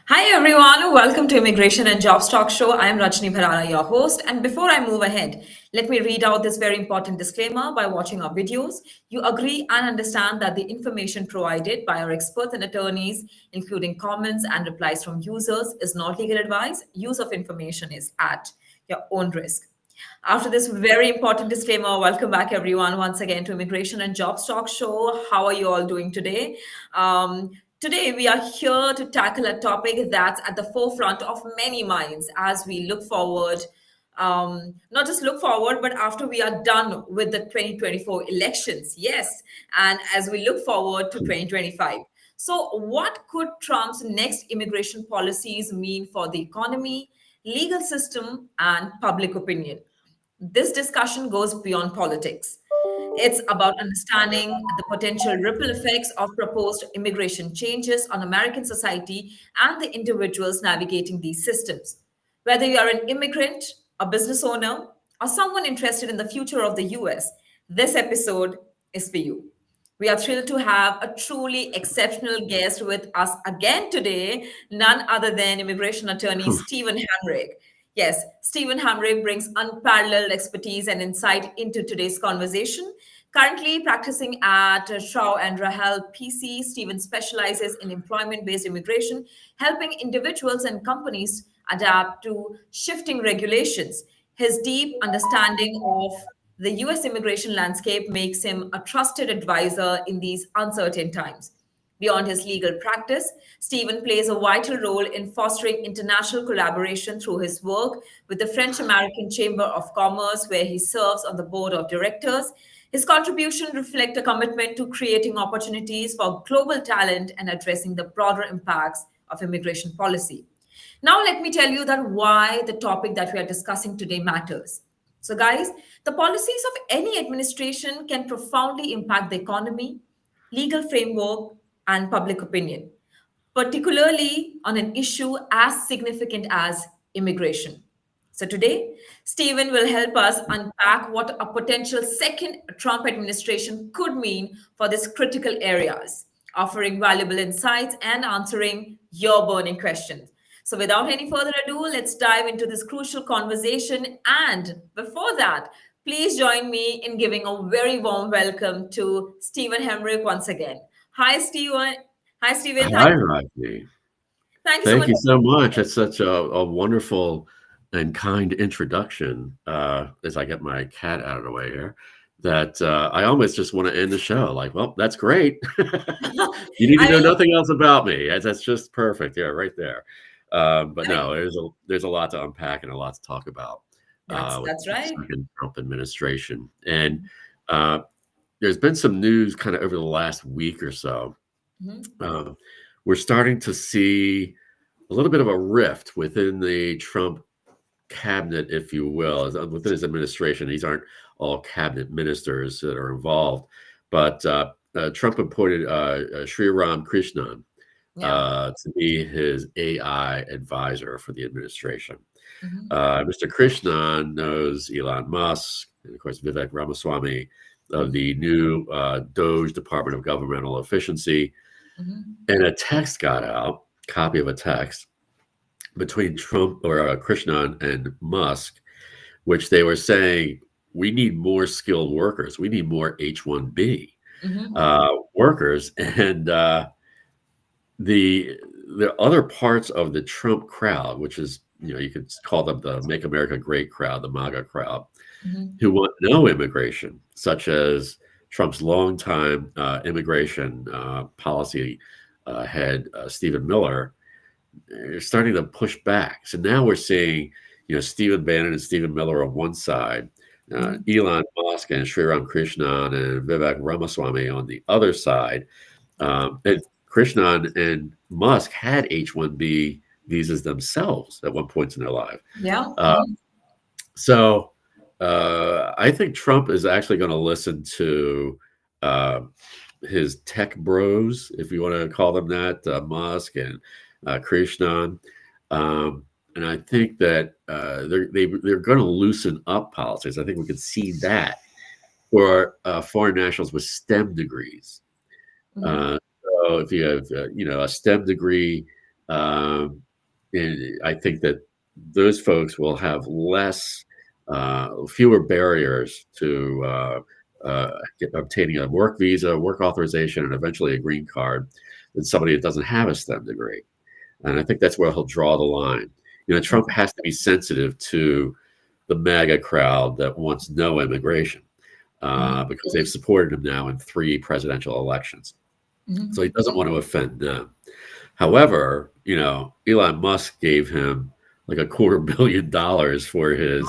Hi everyone, welcome to Immigration and Jobs Talk Show. I am Rajni Bharara, your host. And before I move ahead, let me read out this very important disclaimer. By watching our videos, you agree and understand that the information provided by our experts and attorneys, including comments and replies from users, is not legal advice. Use of information is at your own risk. After this very important disclaimer, welcome back everyone once again to Immigration and Jobs Talk Show. How are you all doing today? Today we are here to tackle a topic that's at the forefront of many minds as we look forward. Not just look forward, but after we are done with the 2024 elections, yes, and as we look forward to 2025. So, what could Trump's next immigration policies mean for the economy, legal system, and public opinion? This discussion goes beyond politics. It's about understanding the potential ripple effects of proposed immigration changes on American society and the individuals navigating these systems. Whether you are an immigrant, a business owner, or someone interested in the future of the US, this episode is for you. We are thrilled to have a truly exceptional guest with us again today, none other than immigration attorney Steven Hamrick. Yes, Steven Hamrick brings unparalleled expertise and insight into today's conversation. Currently practicing at Shaw and Rahel PC, Steven specializes in employment-based immigration, helping individuals and companies adapt to shifting regulations. His deep understanding of the US immigration landscape makes him a trusted advisor in these uncertain times. Beyond his legal practice, Stephen plays a vital role in fostering international collaboration through his work with the French American Chamber of Commerce, where he serves on the board of directors. His contribution reflect a commitment to creating opportunities for global talent and addressing the broader impacts of immigration policy. Now, let me tell you that why the topic that we are discussing today matters. So, guys, the policies of any administration can profoundly impact the economy, legal framework, and public opinion, particularly on an issue as significant as immigration. So, today, Stephen will help us unpack what a potential second Trump administration could mean for these critical areas, offering valuable insights and answering your burning questions. So, without any further ado, let's dive into this crucial conversation. And before that, please join me in giving a very warm welcome to Stephen Hamrick once again. Hi, Stephen. Hi, Stephen. Hi, Rajni. Thank you so Thank much. you so much. It's such a wonderful and kind introduction. As I get my cat out of the way here, that I almost just want to end the show. Like, well, that's great. You need to I know mean, nothing else about me. That's just perfect. Yeah, right there. But I mean, no, there's a lot to unpack and a lot to talk about with that's the right. second Trump administration. And uh, there's been some news kind of over the last week or so. Mhm. Uh, we're starting to see a little bit of a rift within the Trump cabinet, if you will, within his administration. These aren't all cabinet ministers that are involved, but Trump appointed Sri Ram Krishnan Yeah. to be his AI advisor for the administration. Mhm. Mr. Krishnan knows Elon Musk and, of course, Vivek Ramaswamy of Mhm. the new Doge Department of Governmental Efficiency. Mhm. And a text got out, copy of a text between Trump or Krishnan and Musk, which they were saying, we need more skilled workers. We need more H-1B Mhm. workers. And the other parts of the Trump crowd, which is, you could call them the Make America Great crowd, the MAGA crowd, Mhm. who want no immigration, such as Trump's longtime immigration policy head, Stephen Miller, are starting to push back. So now we're seeing, Stephen Bannon and Stephen Miller on one side, Mhm. Elon Musk and Sriram Krishnan and Vivek Ramaswamy on the other side. And Krishnan and Musk had H-1B visas themselves at one point in their life. Yeah. Uh, so I think Trump is actually going to listen to uh, his tech bros, if you want to call them that, Musk and Krishnan. Um, and I think that they're going to loosen up policies. I think we could see that for foreign nationals with STEM degrees. Mhm. Uh, so if you have, a STEM degree, Um, and I think that those folks will have fewer barriers to obtaining a work visa, work authorization, and eventually a green card than somebody that doesn't have a STEM degree. And I think that's where he'll draw the line. Trump has to be sensitive to the MAGA crowd that wants no immigration because they've supported him now in 3 presidential elections. So he doesn't want to offend them. However, Elon Musk gave him like $250 million for his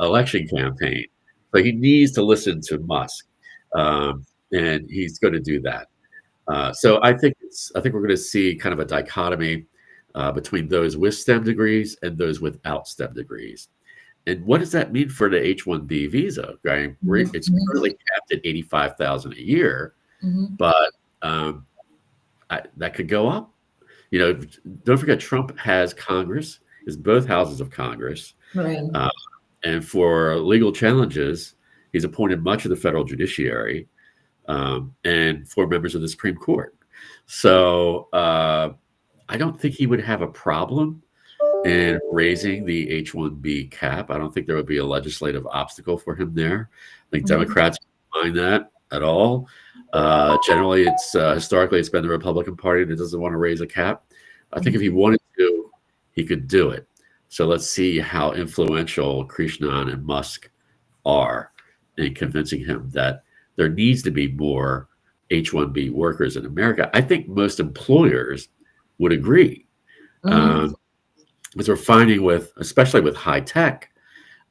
election campaign. So he needs to listen to Musk, and he's going to do that. So I think we're going to see kind of a dichotomy between those with STEM degrees and those without STEM degrees. And what does that mean for the H-1B visa? Right? It's currently capped at $85,000 a year, but that could go up. Don't forget Trump has Congress, is both houses of Congress, Right. And for legal challenges, he's appointed much of the federal judiciary and 4 members of the Supreme Court. So I don't think he would have a problem in raising the H-1B cap. I don't think there would be a legislative obstacle for him there. I think Democrats don't mind that at all. Generally, historically it's been the Republican Party that doesn't want to raise a cap. I think if he wanted to, he could do it. So let's see how influential Krishnan and Musk are in convincing him that there needs to be more H-1B workers in America. I think most employers would agree. Because we're finding especially with high tech,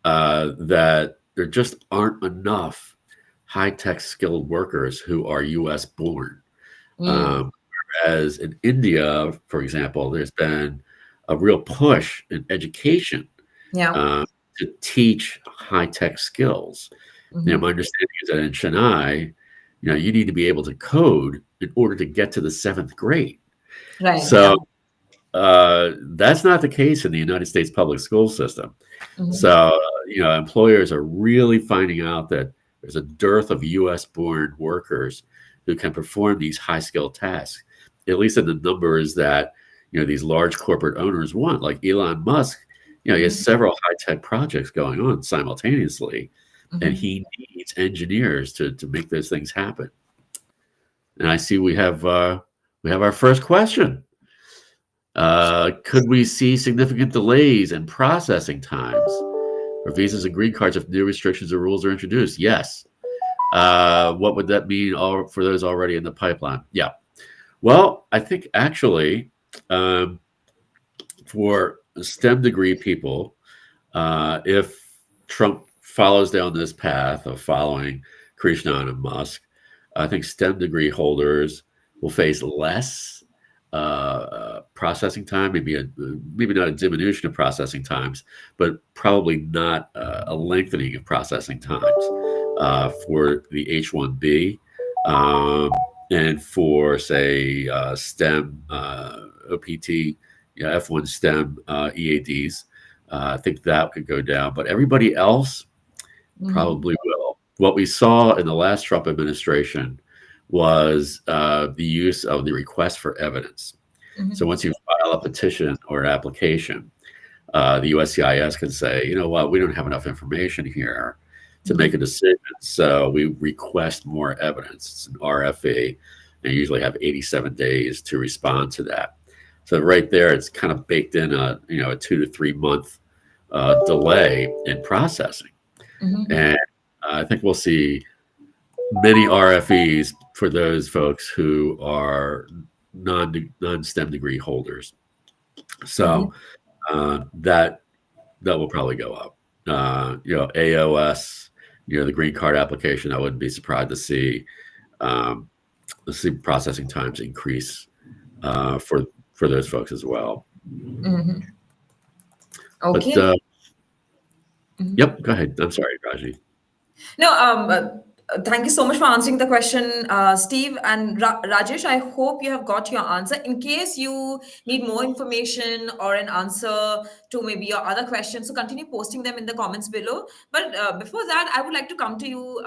that there just aren't enough high-tech skilled workers who are U.S. born. Whereas in India, for example, there's been a real push in education to teach high-tech skills. My understanding is that in Chennai, you need to be able to code in order to get to the 7th grade. Right. So that's not the case in the United States public school system. So, employers are really finding out that there's a dearth of U.S.-born workers who can perform these high-skilled tasks, at least in the numbers that these large corporate owners want. Like Elon Musk, he has several high-tech projects going on simultaneously, and he needs engineers to make those things happen. And I see we have our first question. Could we see significant delays in processing times for visas and green cards if new restrictions or rules are introduced? Yes. What would that mean for those already in the pipeline? Yeah. Well, I think actually for STEM degree people, if Trump follows down this path of following Krishnan and Musk, I think STEM degree holders will face less processing time, maybe not a diminution of processing times, but probably not a lengthening of processing times for the H-1B and for, say, STEM OPT, F1 STEM EADs. I think that could go down, but everybody else probably will. What we saw in the last Trump administration was the use of the request for evidence. So once you file a petition or an application, the USCIS can say, you know what, we don't have enough information here to make a decision, so we request more evidence. It's an RFE, and you usually have 87 days to respond to that. So right there, it's kind of baked in a 2 to 3 month delay in processing. And I think we'll see many RFEs for those folks who are non-STEM degree holders. So that will probably go up. AOS, the green card application, I wouldn't be surprised to see processing times increase for those folks as well. Okay. But, yep, go ahead. I'm sorry, Rajni. No, thank you so much for answering the question, Steve. And Rajesh, I hope you have got your answer. In case you need more information or an answer to maybe your other questions, so continue posting them in the comments below. But before that, I would like to come to you,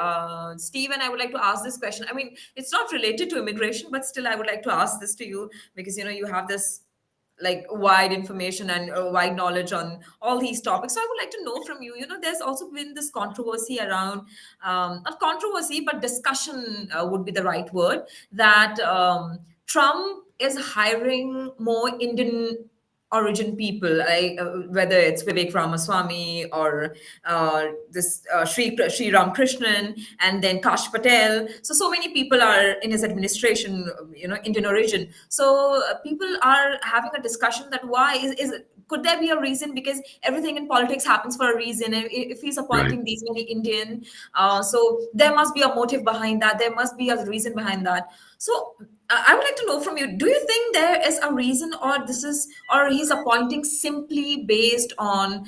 Steve, and I would like to ask this question. I mean, it's not related to immigration, but still I would like to ask this to you because, you have this like wide information and wide knowledge on all these topics. So I would like to know from you, there's also been this controversy around, not controversy, but discussion would be the right word, that Trump is hiring more Indian origin people, like whether it's Vivek Ramaswamy or Sri Ram Krishnan, and then Kash Patel. So many people are in his administration, Indian origin. So people are having a discussion that why is could there be a reason? Because everything in politics happens for a reason. If he's Right. appointing these many Indian, so there must be a motive behind that. There must be a reason behind that. So I would like to know from you, do you think there is a reason, or he's appointing simply based on,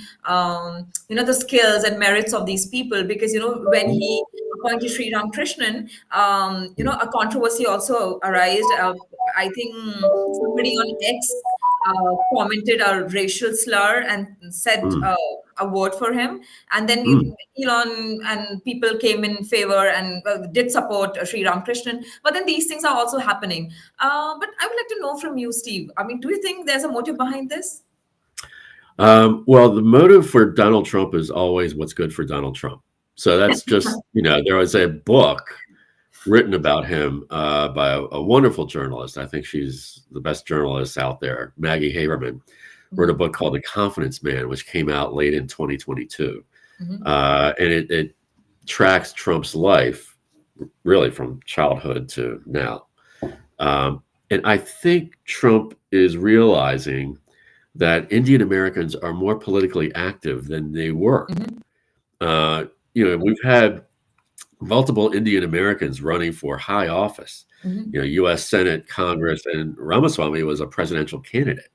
the skills and merits of these people? Because, when he appointed Sri Ram Krishnan, a controversy also arose. I think somebody on X commented a racial slur and said Mm, a word for him. And then mm. Elon and people came in favor and did support Sri Ramakrishnan. But then these things are also happening. But I would like to know from you, Steve. I mean, do you think there's a motive behind this? Well, the motive for Donald Trump is always what's good for Donald Trump. So that's just, there was a book written about him by a wonderful journalist. I think she's the best journalist out there. Maggie Haberman wrote a book called The Confidence Man, which came out late in 2022. Mhm. And it tracks Trump's life really from childhood to now. And I think Trump is realizing that Indian Americans are more politically active than they were. Mhm. We've had multiple Indian Americans running for high office, Mhm. U.S. Senate, Congress, and Ramaswamy was a presidential candidate.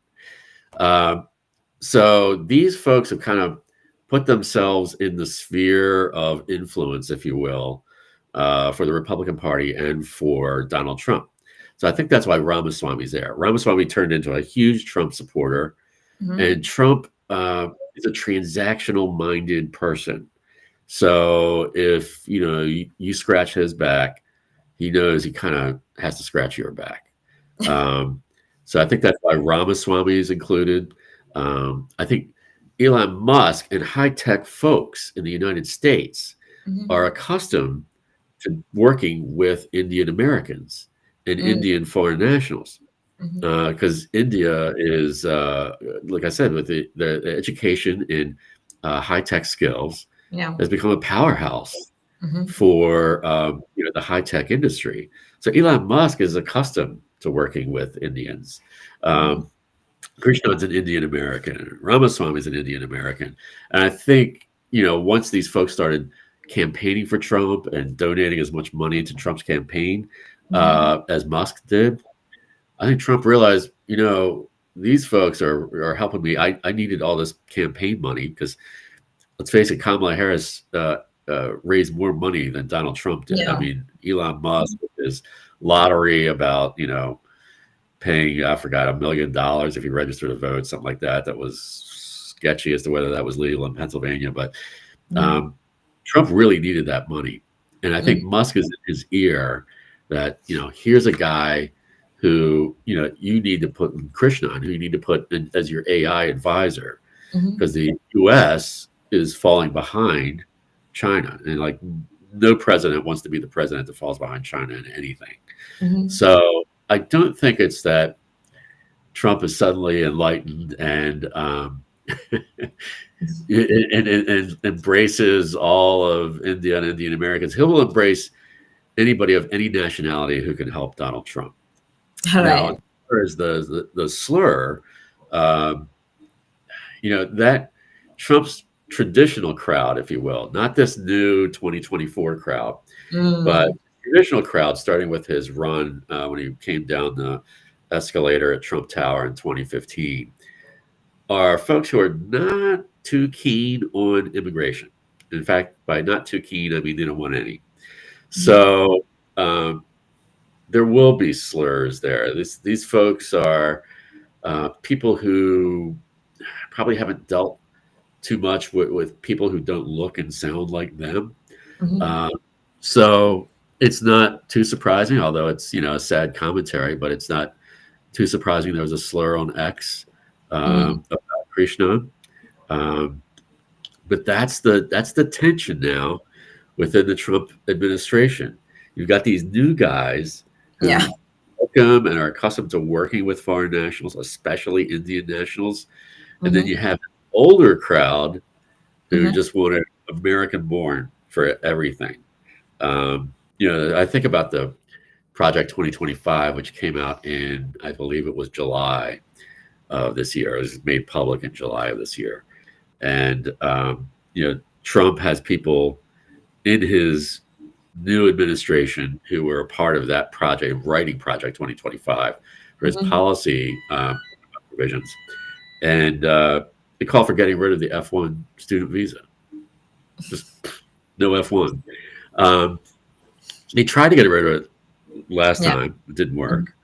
So these folks have kind of put themselves in the sphere of influence, if you will, for the Republican Party and for Donald Trump. So I think that's why Ramaswamy's there. Ramaswamy turned into a huge Trump supporter, Mhm. and Trump is a transactional-minded person. So if you scratch his back, he knows he kind of has to scratch your back. So I think that's why Ramaswamy is included. I think Elon Musk and high-tech folks in the United States Mhm. are accustomed to working with Indian Americans and Mm. Indian foreign nationals. Mhm. Because India is, like I said, with the education in high-tech skills, Yeah. has become a powerhouse Mhm. for the high-tech industry. So Elon Musk is accustomed to working with Indians. Mhm. Krishnan's an Indian American. Ramaswamy is an Indian American. And I think, once these folks started campaigning for Trump and donating as much money to Trump's campaign Mhm. as Musk did, I think Trump realized, these folks are helping me. I needed all this campaign money because, let's face it, Kamala Harris raised more money than Donald Trump did. I Yeah. mean, Elon Musk with his lottery about, paying, I forgot, $1 million if you register to vote, something like that. That was sketchy as to whether that was legal in Pennsylvania. But Mhm. Trump really needed that money. And I think Mhm. Musk is in his ear that, here's a guy who, you need to put in Krishnan, who you need to put in as your AI advisor, Mhm. because the US is falling behind China. And like no president wants to be the president that falls behind China in anything. Mhm. So I don't think it's that Trump is suddenly enlightened and and embraces all of India and Indian Americans. He will embrace anybody of any nationality who can help Donald Trump. All Now, right. as far as the slur, um, that Trump's traditional crowd, if you will, not this new 2024 crowd, but Mm. traditional crowd, starting with his run when he came down the escalator at Trump Tower in 2015, are folks who are not too keen on immigration. In fact, by not too keen, I mean they don't want any. Mhm. So um, there will be slurs there. These folks are people who probably haven't dealt too much with people who don't look and sound like them. Mhm. Uh, so it's not too surprising, although it's a sad commentary, but it's not too surprising there was a slur on X about Krishna. But that's the tension now within the Trump administration. You've got these new guys who Yeah. welcome and are accustomed to working with foreign nationals, especially Indian nationals. And then you have an older crowd who just wanted American born for everything. I think about the Project 2025, which came out in, I believe it was July of this year. It was made public in July of this year. And, Trump has people in his new administration who were a part of that project, writing Project 2025 for his policy provisions. And they call for getting rid of the F1 student visa. Just no F1. They tried to get rid of it last time. It didn't work.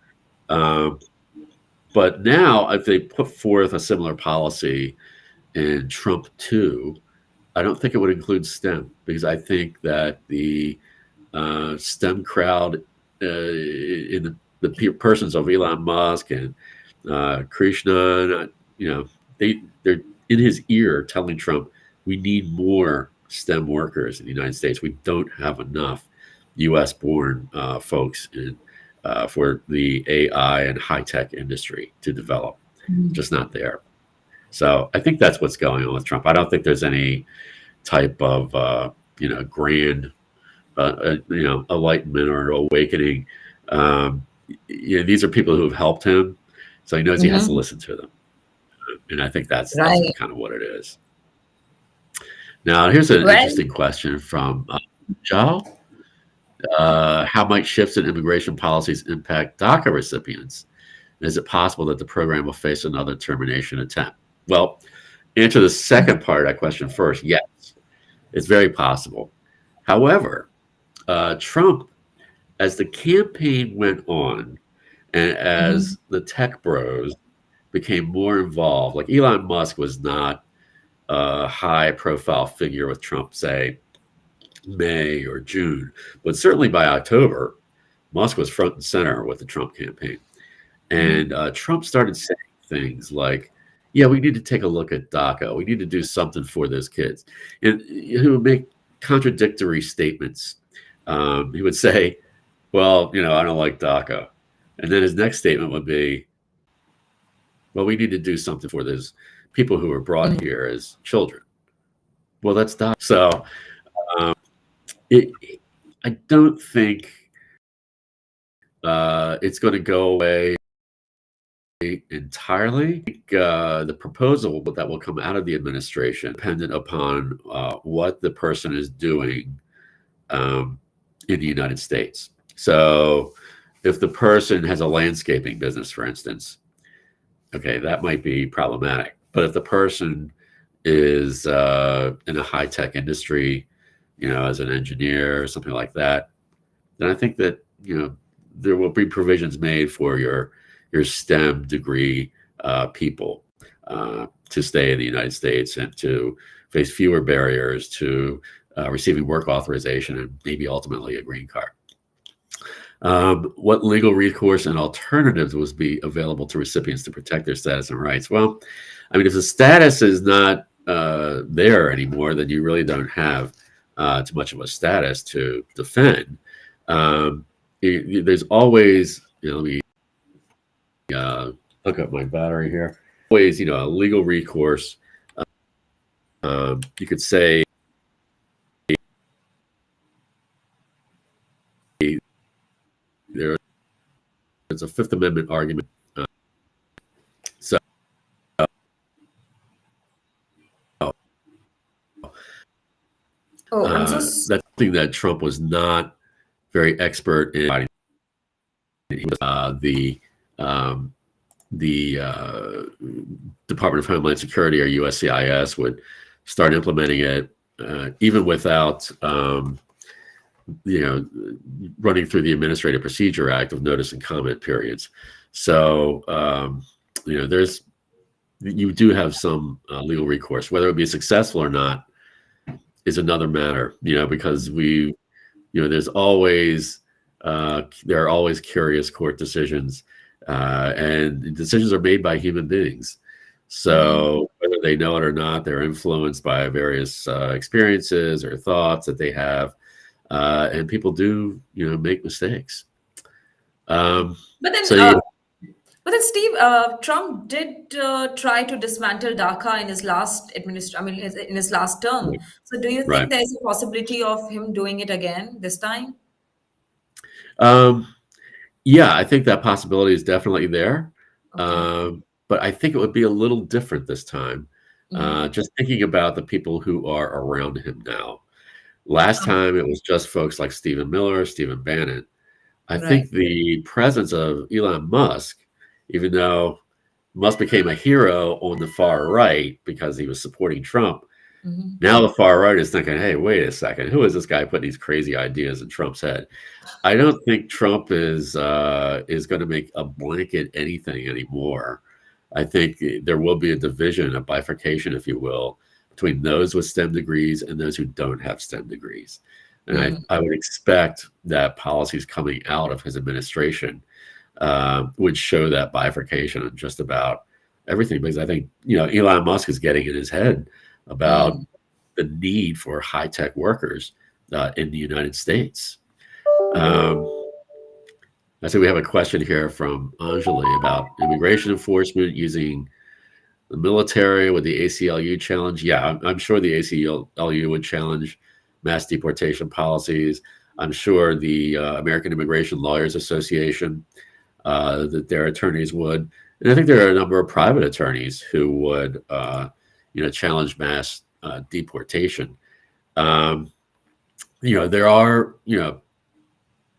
But now, if they put forth a similar policy in Trump 2, I don't think it would include STEM, because I think that the STEM crowd in the persons of Elon Musk and Krishna, they're in his ear telling Trump, we need more STEM workers in the United States. We don't have enough U.S.-born folks for the AI and high-tech industry to develop. Just not there. So I think that's what's going on with Trump. I don't think there's any type of grand enlightenment or awakening. These are people who have helped him, so he knows he has to listen to them. And I think that's kind of what it is. Now, here's an interesting question from Zhao. How might shifts in immigration policies impact DACA recipients? Is it possible that the program will face another termination attempt? Well, answer the second part of that question first. Yes, it's very possible. However, Trump, as the campaign went on and as the tech bros became more involved, like Elon Musk was not a high profile figure with Trump, say, May or June, but certainly by October, Musk was front and center with the Trump campaign. And Trump started saying things like, yeah, we need to take a look at DACA. We need to do something for those kids. And he would make contradictory statements. He would say, well, I don't like DACA. And then his next statement would be, well, we need to do something for those people who were brought here as children. Well, that's DACA. So I don't think it's going to go away entirely. The proposal that will come out of the administration dependent upon what the person is doing in the United States. So if the person has a landscaping business, for instance, okay, that might be problematic. But if the person is in a high-tech industry, as an engineer or something like that, then I think that, there will be provisions made for your STEM degree people to stay in the United States and to face fewer barriers to receiving work authorization and maybe ultimately a green card. What legal recourse and alternatives would be available to recipients to protect their status and rights? Well, I mean, if the status is not there anymore, then you really don't have too much of a status to defend. There's always, let me hook up my battery here. Always, a legal recourse. You could say there's a Fifth Amendment argument. That's something that Trump was not very expert in. He was, the Department of Homeland Security or USCIS would start implementing it even without running through the Administrative Procedure Act of notice and comment periods. So you do have some legal recourse. Whether it be successful or not is another matter, because there's always there are always curious court decisions and decisions are made by human beings. So whether they know it or not, they're influenced by various experiences or thoughts that they have, and people do, make mistakes. But then, So you, Steve, Trump did try to dismantle DACA in his last in his last term. So, do you right? think there is a possibility of him doing it again this time? Um, yeah, I think that possibility is definitely there, Okay. but I think it would be a little different this time. Just thinking about the people who are around him now. Last time it was just folks like Stephen Miller, Stephen Bannon. I Right. think the presence of Elon Musk, even though Musk became a hero on the far right because he was supporting Trump, now the far right is thinking, hey, wait a second, who is this guy putting these crazy ideas in Trump's head? I don't think Trump is going to make a blanket anything anymore. I think there will be a division, a bifurcation, if you will, between those with STEM degrees and those who don't have STEM degrees. And I would expect that policies coming out of his administration would show that bifurcation on just about everything, because I think Elon Musk is getting in his head about the need for high-tech workers in the United States. I see we have a question here from Anjali about immigration enforcement using the military with the ACLU challenge. Yeah, I'm sure the ACLU would challenge mass deportation policies. I'm sure the American Immigration Lawyers Association, that their attorneys would. And I think there are a number of private attorneys who would, challenge mass deportation. There are,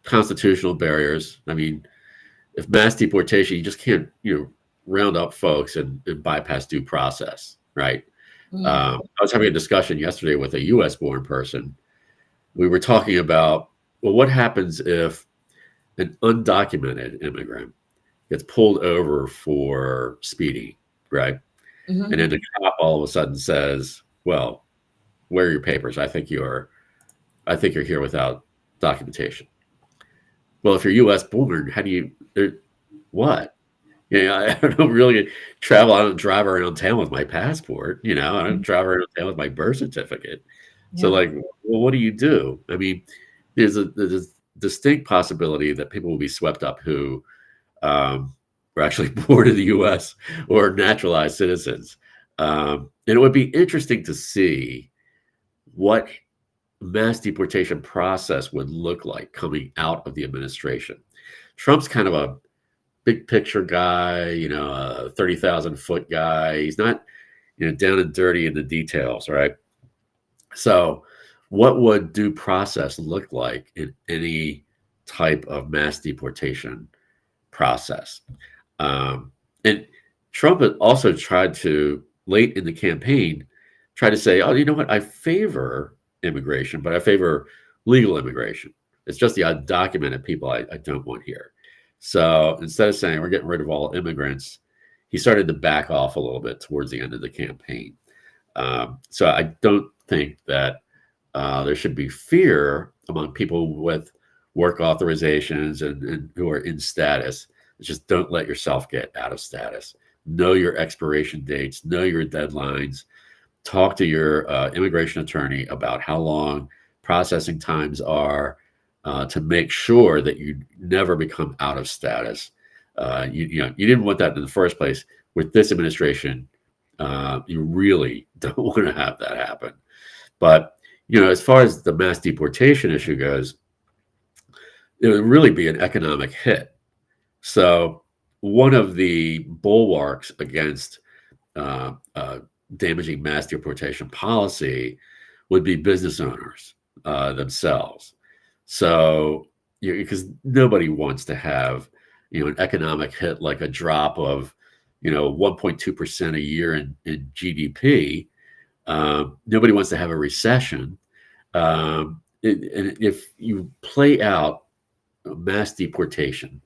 constitutional barriers. I mean, if mass deportation, you just can't, round up folks and bypass due process, right? I was having a discussion yesterday with a U.S. born person. We were talking about, well, what happens if an undocumented immigrant gets pulled over for speeding, right? And then the cop all of a sudden says, well, where are your papers? I think you're here without documentation. Well, if you're U.S. born, how do you, what? I don't really travel. I don't drive around town with my passport. I don't drive around town with my birth certificate. So, Yeah. well, what do you do? I mean, there's a distinct possibility that people will be swept up who were actually born in the U.S. or naturalized citizens. And it would be interesting to see what mass deportation process would look like coming out of the administration. Trump's kind of a big picture guy, a 30,000-foot guy. He's not, down and dirty in the details, right? So what would due process look like in any type of mass deportation process? And Trump had also tried to, late in the campaign, try to say, oh, you know what, I favor immigration, but I favor legal immigration. It's just the undocumented people I don't want here. So instead of saying we're getting rid of all immigrants, he started to back off a little bit towards the end of the campaign. So I don't think that there should be fear among people with work authorizations and who are in status. Just don't let yourself get out of status. Know your expiration dates, know your deadlines. Talk to your immigration attorney about how long processing times are, to make sure that you never become out of status. You didn't want that in the first place. With this administration, you really don't want to have that happen. But as far as the mass deportation issue goes, it would really be an economic hit. So one of the bulwarks against damaging mass deportation policy would be business owners themselves. So, because nobody wants to have, an economic hit like a drop of, 1.2% a year in GDP. Nobody wants to have a recession. And if you play out mass deportation,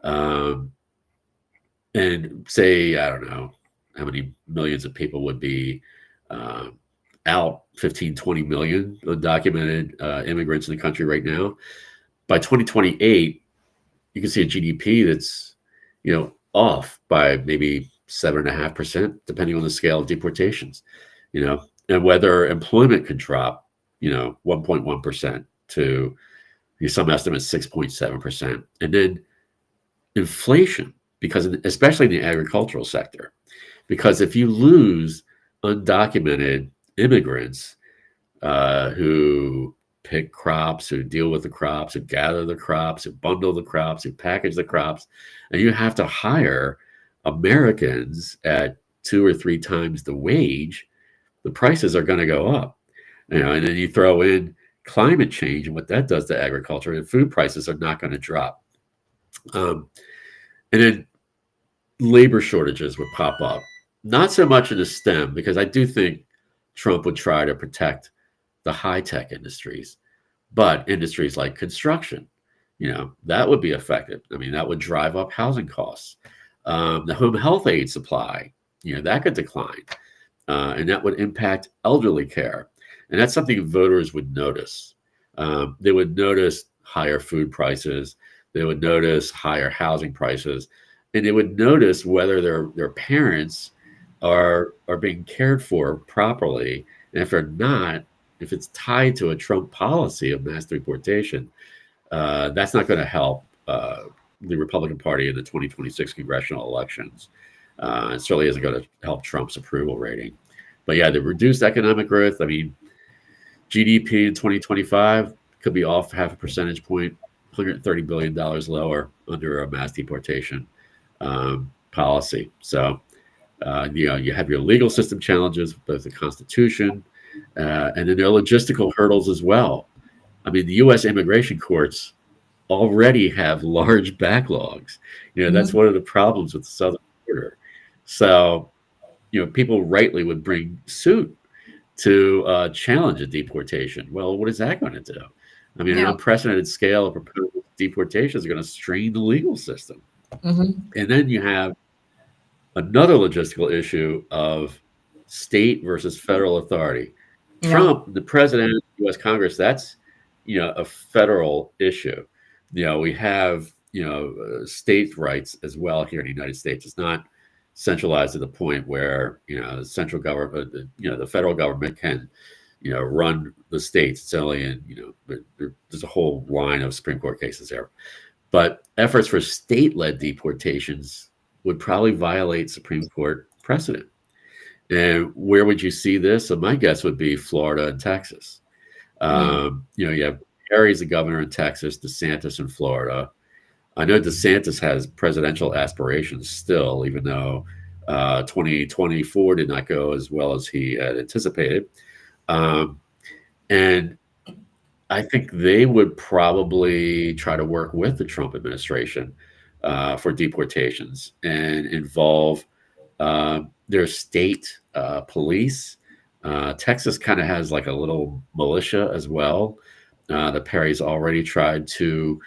and say, I don't know how many millions of people would be out, 15, 20 million undocumented immigrants in the country right now. By 2028, you can see a GDP that's, off by maybe 7.5%, depending on the scale of deportations, and whether employment could drop, 1.1% to some estimates 6.7%. And then inflation, especially in the agricultural sector, because if you lose undocumented immigrants who pick crops, who deal with the crops, who gather the crops, who bundle the crops, who package the crops, and you have to hire Americans at 2 or 3 times the wage, the prices are going to go up. And then you throw in climate change and what that does to agriculture, and food prices are not going to drop. And then labor shortages would pop up. Not so much in the STEM, because I do think Trump would try to protect the high-tech industries, but industries like construction, that would be affected. I mean, that would drive up housing costs. The home health aid supply, that could decline, and that would impact elderly care. And that's something voters would notice. They would notice higher food prices. They would notice higher housing prices, and they would notice whether their parents are being cared for properly. And if they're not, if it's tied to a Trump policy of mass deportation, that's not going to help the Republican Party in the 2026 congressional elections. It certainly isn't going to help Trump's approval rating. But yeah, the reduced economic growth, I mean, GDP in 2025 could be off half a percentage point, $130 billion lower under a mass deportation policy. So, you have your legal system challenges, both the Constitution, and then there are logistical hurdles as well. I mean, the U.S. immigration courts already have large backlogs. That's one of the problems with the southern border. So, people rightly would bring suit to challenge a deportation. Well, what is that going to do? I mean, an unprecedented scale of proposed deportations is going to strain the legal system. And then you have another logistical issue of state versus federal authority. Trump, the president of the U.S. Congress, that's, a federal issue. We have, state rights as well here in the United States. It's not centralized to the point where, the central government, the federal government can, run the states. It's only in, there's a whole line of Supreme Court cases there. But efforts for state-led deportations would probably violate Supreme Court precedent. And where would you see this? So my guess would be Florida and Texas. You have Perry's the governor in Texas, DeSantis in Florida. I know DeSantis has presidential aspirations still, even though 2024 did not go as well as he had anticipated. And I think they would probably try to work with the Trump administration for deportations and involve their state police. Texas kind of has like a little militia as well that Perry's already tried to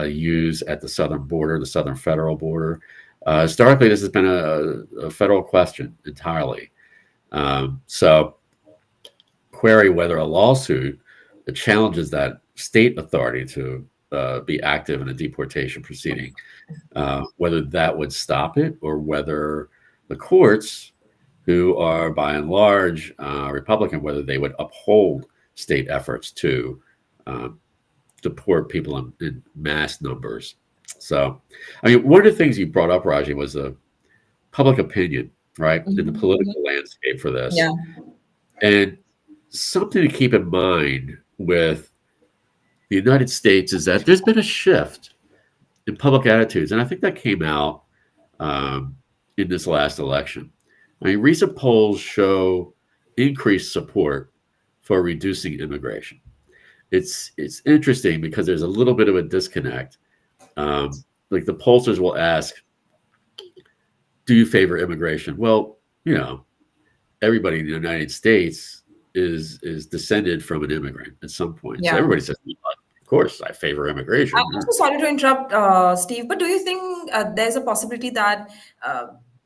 use at the southern border, the southern federal border. Historically, this has been a federal question entirely. So query whether a lawsuit that challenges that state authority to be active in a deportation proceeding, whether that would stop it or whether the courts, who are by and large Republican, whether they would uphold state efforts to deport people in mass numbers. So, I mean, one of the things you brought up, Raji, was the public opinion, right, in the political landscape for this. Yeah. And something to keep in mind with the United States is that there's been a shift in public attitudes. And I think that came out in this last election. I mean, recent polls show increased support for reducing immigration. It's interesting because there's a little bit of a disconnect. Like the pollsters will ask, do you favor immigration? Well, everybody in the United States is descended from an immigrant at some point. Yeah. So everybody says, of course, I favor immigration. I'm so sorry to interrupt, Steve, but do you think there's a possibility that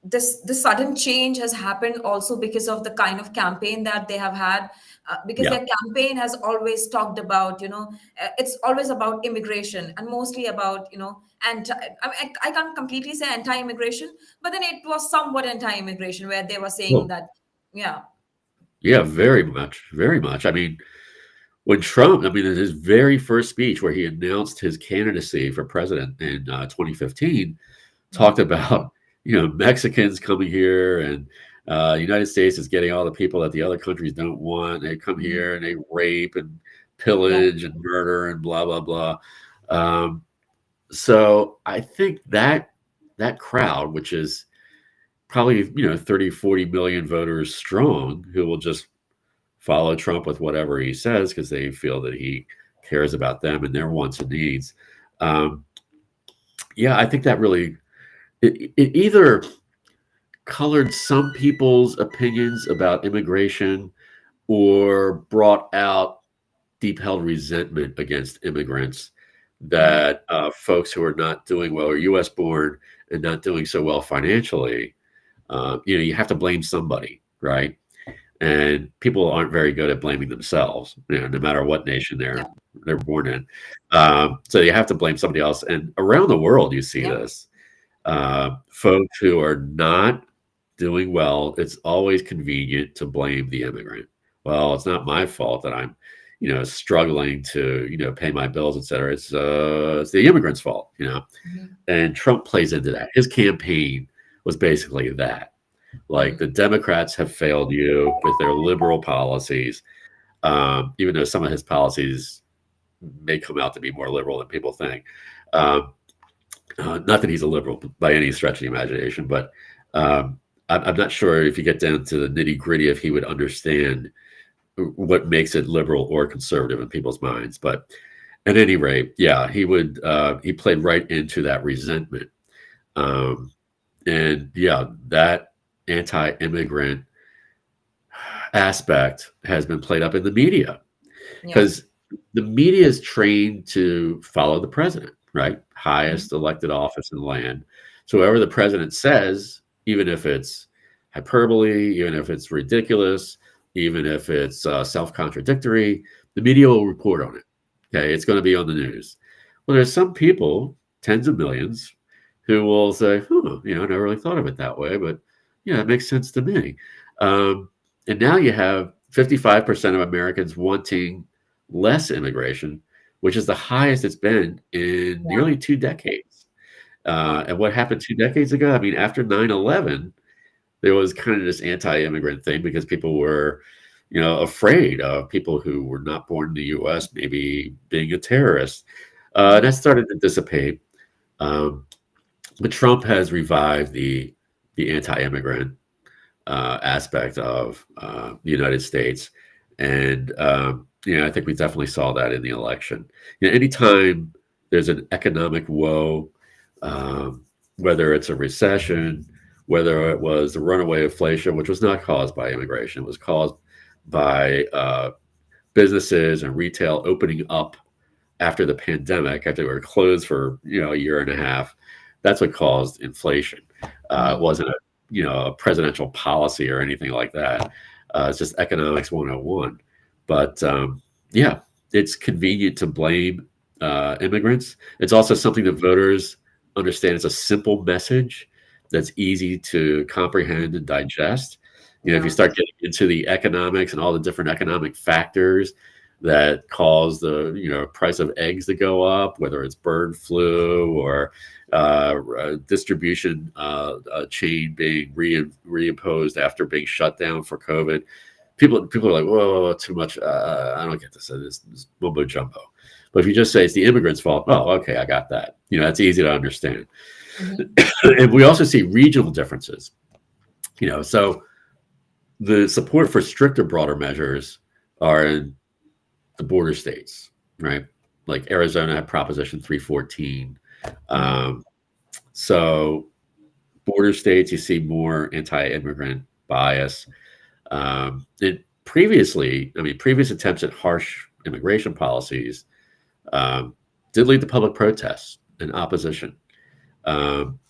this sudden change has happened also because of the kind of campaign that they have had? Because their campaign has always talked about, it's always about immigration and mostly about, And I can't completely say anti-immigration, but then it was somewhat anti-immigration, where they were saying Well, that, yeah, yeah, very much, very much. I mean, when Trump, I mean, in his very first speech where he announced his candidacy for president in 2015, talked about, Mexicans coming here and United States is getting all the people that the other countries don't want. They come Mhm. here and they rape and Yeah, pillage and murder and blah, blah, blah. Um, so I think that crowd, which is probably, 30, 40 million voters strong, who will just follow Trump with whatever he says because they feel that he cares about them and their wants and needs. Um, yeah, I think that really it either colored some people's opinions about immigration or brought out deep held resentment against immigrants mhm, that folks who are not doing well, or US born and not doing so well financially, you have to blame somebody, right? And people aren't very good at blaming themselves, no matter what nation yeah, they're born in. So you have to blame somebody else. And around the world, you see yeah, this. Folks who are not doing well, it's always convenient to blame the immigrant. Well, it's not my fault that I'm, struggling to, pay my bills, et cetera. It's the immigrant's fault. mhm, And Trump plays into that. His campaign was basically that. Like, mhm, the Democrats have failed you with their liberal policies, even though some of his policies may come out to be more liberal than people think. Um, not that he's a liberal by any stretch of the imagination, but I'm not sure if you get down to the nitty gritty if he would understand what makes it liberal or conservative in people's minds. But at any rate, yeah, he played right into that resentment. Um, and yeah, that anti-immigrant aspect has been played up in the media yeah, because the media is trained to follow the president, right? mhm, Highest elected office in the land. So whatever the president says, even if it's hyperbole, even if it's ridiculous, even if it's self-contradictory, the media will report on it. Okay, it's going to be on the news. Well, there's some people, tens of millions, who will say, I never really thought of it that way, but yeah, it makes sense to me. Um, and now you have 55% of Americans wanting less immigration, which is the highest it's been in yeah, nearly 2 decades. And what happened 2 decades ago? I mean, after 9/11, there was kind of this anti-immigrant thing because people were, afraid of people who were not born in the U.S. maybe being a terrorist. mhm, That started to dissipate. Um, but Trump has revived the anti-immigrant aspect of the United States, and I think we definitely saw that in the election. Anytime there's an economic woe, um, whether it's a recession, whether it was the runaway inflation, which was not caused by immigration, it was caused by businesses and retail opening up after the pandemic, after they were closed for a year and a half. That's what caused inflation. It mhm, wasn't a presidential policy or anything like that. It's just economics 101. But yeah, it's convenient to blame immigrants. It's also something that voters understand. It's a simple message that's easy to comprehend and digest. If you yeah, start getting into the economics and all the different economic factors that cause the price of eggs to go up, whether it's bird flu or distribution chain being reimposed after being shut down for COVID. People are like, whoa, too much. I don't get this. This mumbo jumbo. But if you just say it's the immigrants' fault, oh, okay, I got that. That's easy to understand. mhm, And we also see regional differences. So the support for stricter, broader measures are in the border states, right? Like Arizona had Proposition 314. mhm, Um, so border states, you see more anti-immigrant bias. And previously, I mean, previous attempts at harsh immigration policies did lead to public protests and opposition.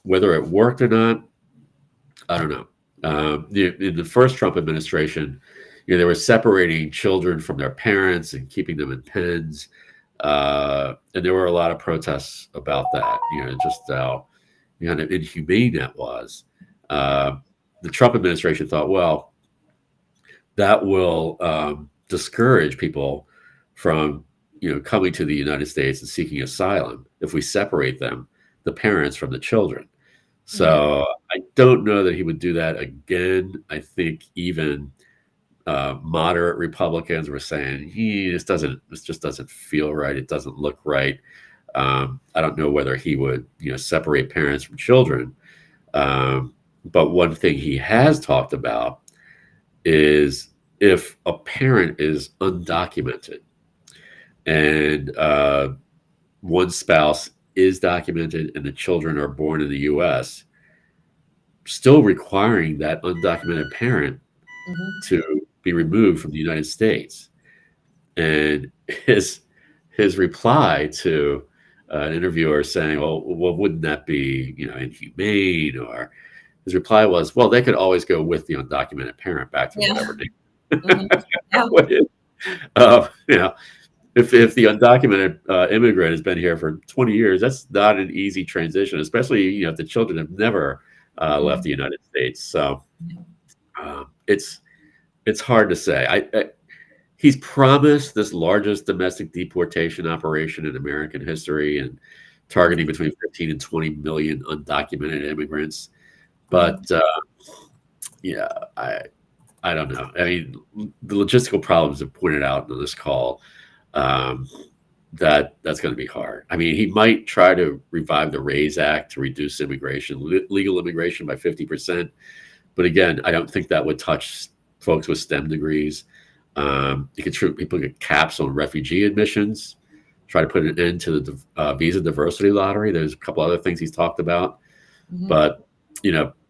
Whether it worked or not, I don't know. In the first Trump administration, they were separating children from their parents and keeping them in pens. And there were a lot of protests about that, just how kind of inhumane that was. Uh, the Trump administration thought, well, that will discourage people from, coming to the United States and seeking asylum if we separate them, the parents from the children. Yeah. So I don't know that he would do that again. I think even moderate Republicans were saying this just doesn't feel right. It doesn't look right. I don't know whether he would, separate parents from children. But one thing he has talked about is if a parent is undocumented and one spouse is documented and the children are born in the U.S., still requiring that undocumented parent Hmm. to be removed from the United States. And his reply to an interviewer saying, well, wouldn't that be, inhumane? Or his reply was, well, they could always go with the undocumented parent back to Yeah. whatever they. Hmm. Yeah. If the undocumented immigrant has been here for 20 years, that's not an easy transition, especially if the children have never left the United States. So it's hard to say. He's promised this largest domestic deportation operation in American history and targeting between 15 and 20 million undocumented immigrants. But yeah, I don't know. I mean, the logistical problems have pointed out in this call. That's going to be hard. I mean, he might try to revive the RAISE Act to reduce legal immigration by 50%. But again, I don't think that would touch folks with STEM degrees. People get caps on refugee admissions, try to put an end to the visa diversity lottery. There's a couple other things he's talked about. But,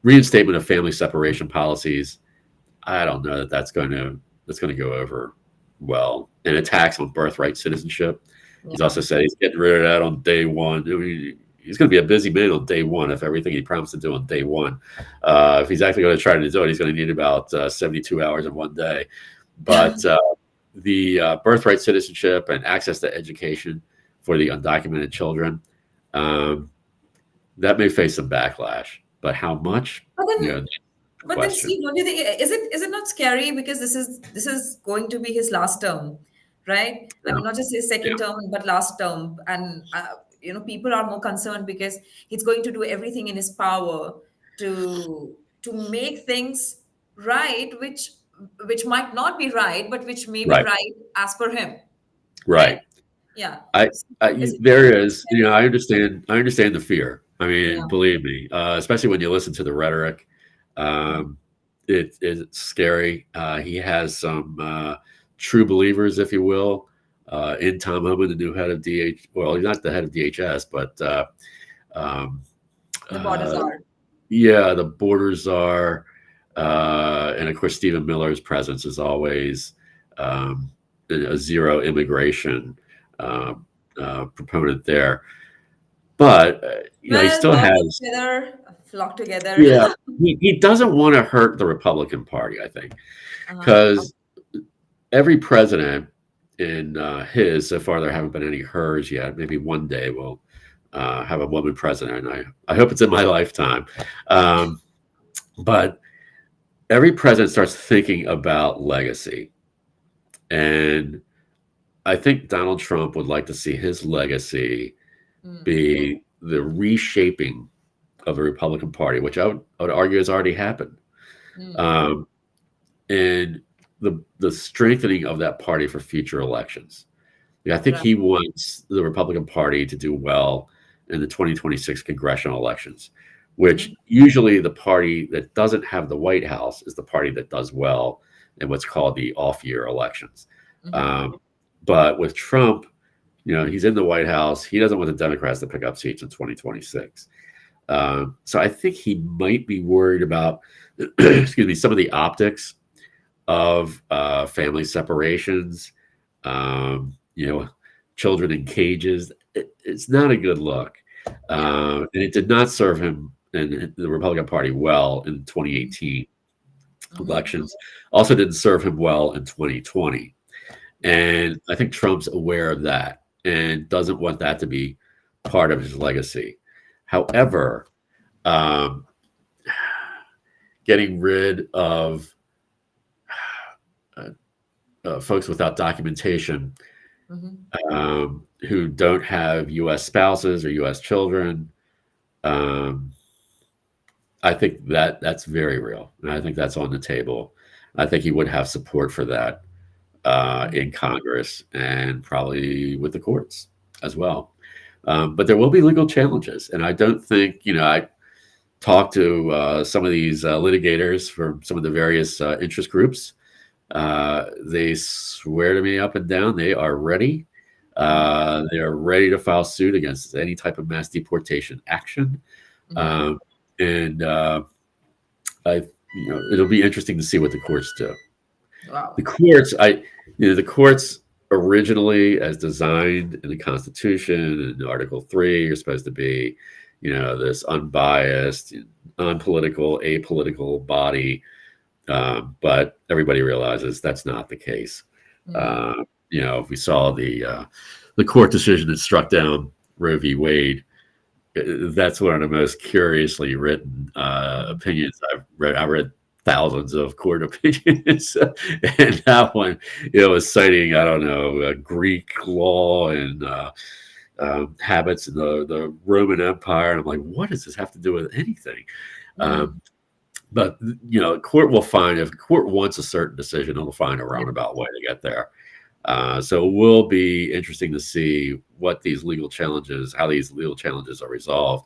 reinstatement of family separation policies, I don't know that's going to go over well. And a tax on birthright citizenship. He's also said he's getting rid of that on day one. I mean, he's going to be a busy man on day one if everything he promised to do on day one. If he's actually going to try to do it, he's going to need about 72 hours in one day. But the birthright citizenship and access to education for the undocumented children, that may face some backlash. But how much? But then, Steve, don't you think is it not scary because this is going to be his last term, right? I mean, not just his second term, but last term, and people are more concerned because he's going to do everything in his power to make things right, which might not be right, but which may be right as per him. Right. Yeah. There is, I understand the fear. I mean, believe me, especially when you listen to the rhetoric. It's scary. He has some true believers, if you will, in Tom Homan, the new head of Well, he's not the head of DHS, but the borders are. Yeah, the borders are, and of course, Stephen Miller's presence is always a zero immigration proponent there. But he still has. Flock together. Yeah, he doesn't want to hurt the Republican Party, I think, because every president in so far there haven't been any hers yet. Maybe one day we'll have a woman president. I hope it's in my lifetime. But every president starts thinking about legacy, and I think Donald Trump would like to see his legacy be the reshaping of the Republican Party, which I would argue has already happened, and the strengthening of that party for future elections. I think he wants the Republican Party to do well in the 2026 congressional elections, which usually the party that doesn't have the White House is the party that does well in what's called the off-year elections. But with Trump, he's in the White House. He doesn't want the Democrats to pick up seats in 2026. So I think he might be worried about, some of the optics of family separations, children in cages. It's not a good look. And it did not serve him and the Republican Party well in 2018 elections. Also didn't serve him well in 2020. And I think Trump's aware of that. and doesn't want that to be part of his legacy. However, um, getting rid of folks without documentation who don't have U.S. spouses or U.S. children, I think that's very real, and I think that's on the table. I think he would have support for that in Congress and probably with the courts as well. But there will be legal challenges, and I don't think, I talked to some of these litigators from some of the various interest groups. They swear to me up and down they are ready. They are ready to file suit against any type of mass deportation action. And it'll be interesting to see what the courts do. Wow. The courts originally, as designed in the Constitution in Article 3, you're supposed to be, this unbiased, non-political, apolitical body. But everybody realizes that's not the case. If we saw the court decision that struck down Roe v. Wade, that's one of the most curiously written opinions I've read. I read thousands of court opinions, and that one, was citing, I don't know, Greek law and habits in the Roman Empire. And I'm like, what does this have to do with anything? But the court will find, if the court wants a certain decision, it'll find a roundabout way to get there. So it will be interesting to see how these legal challenges are resolved.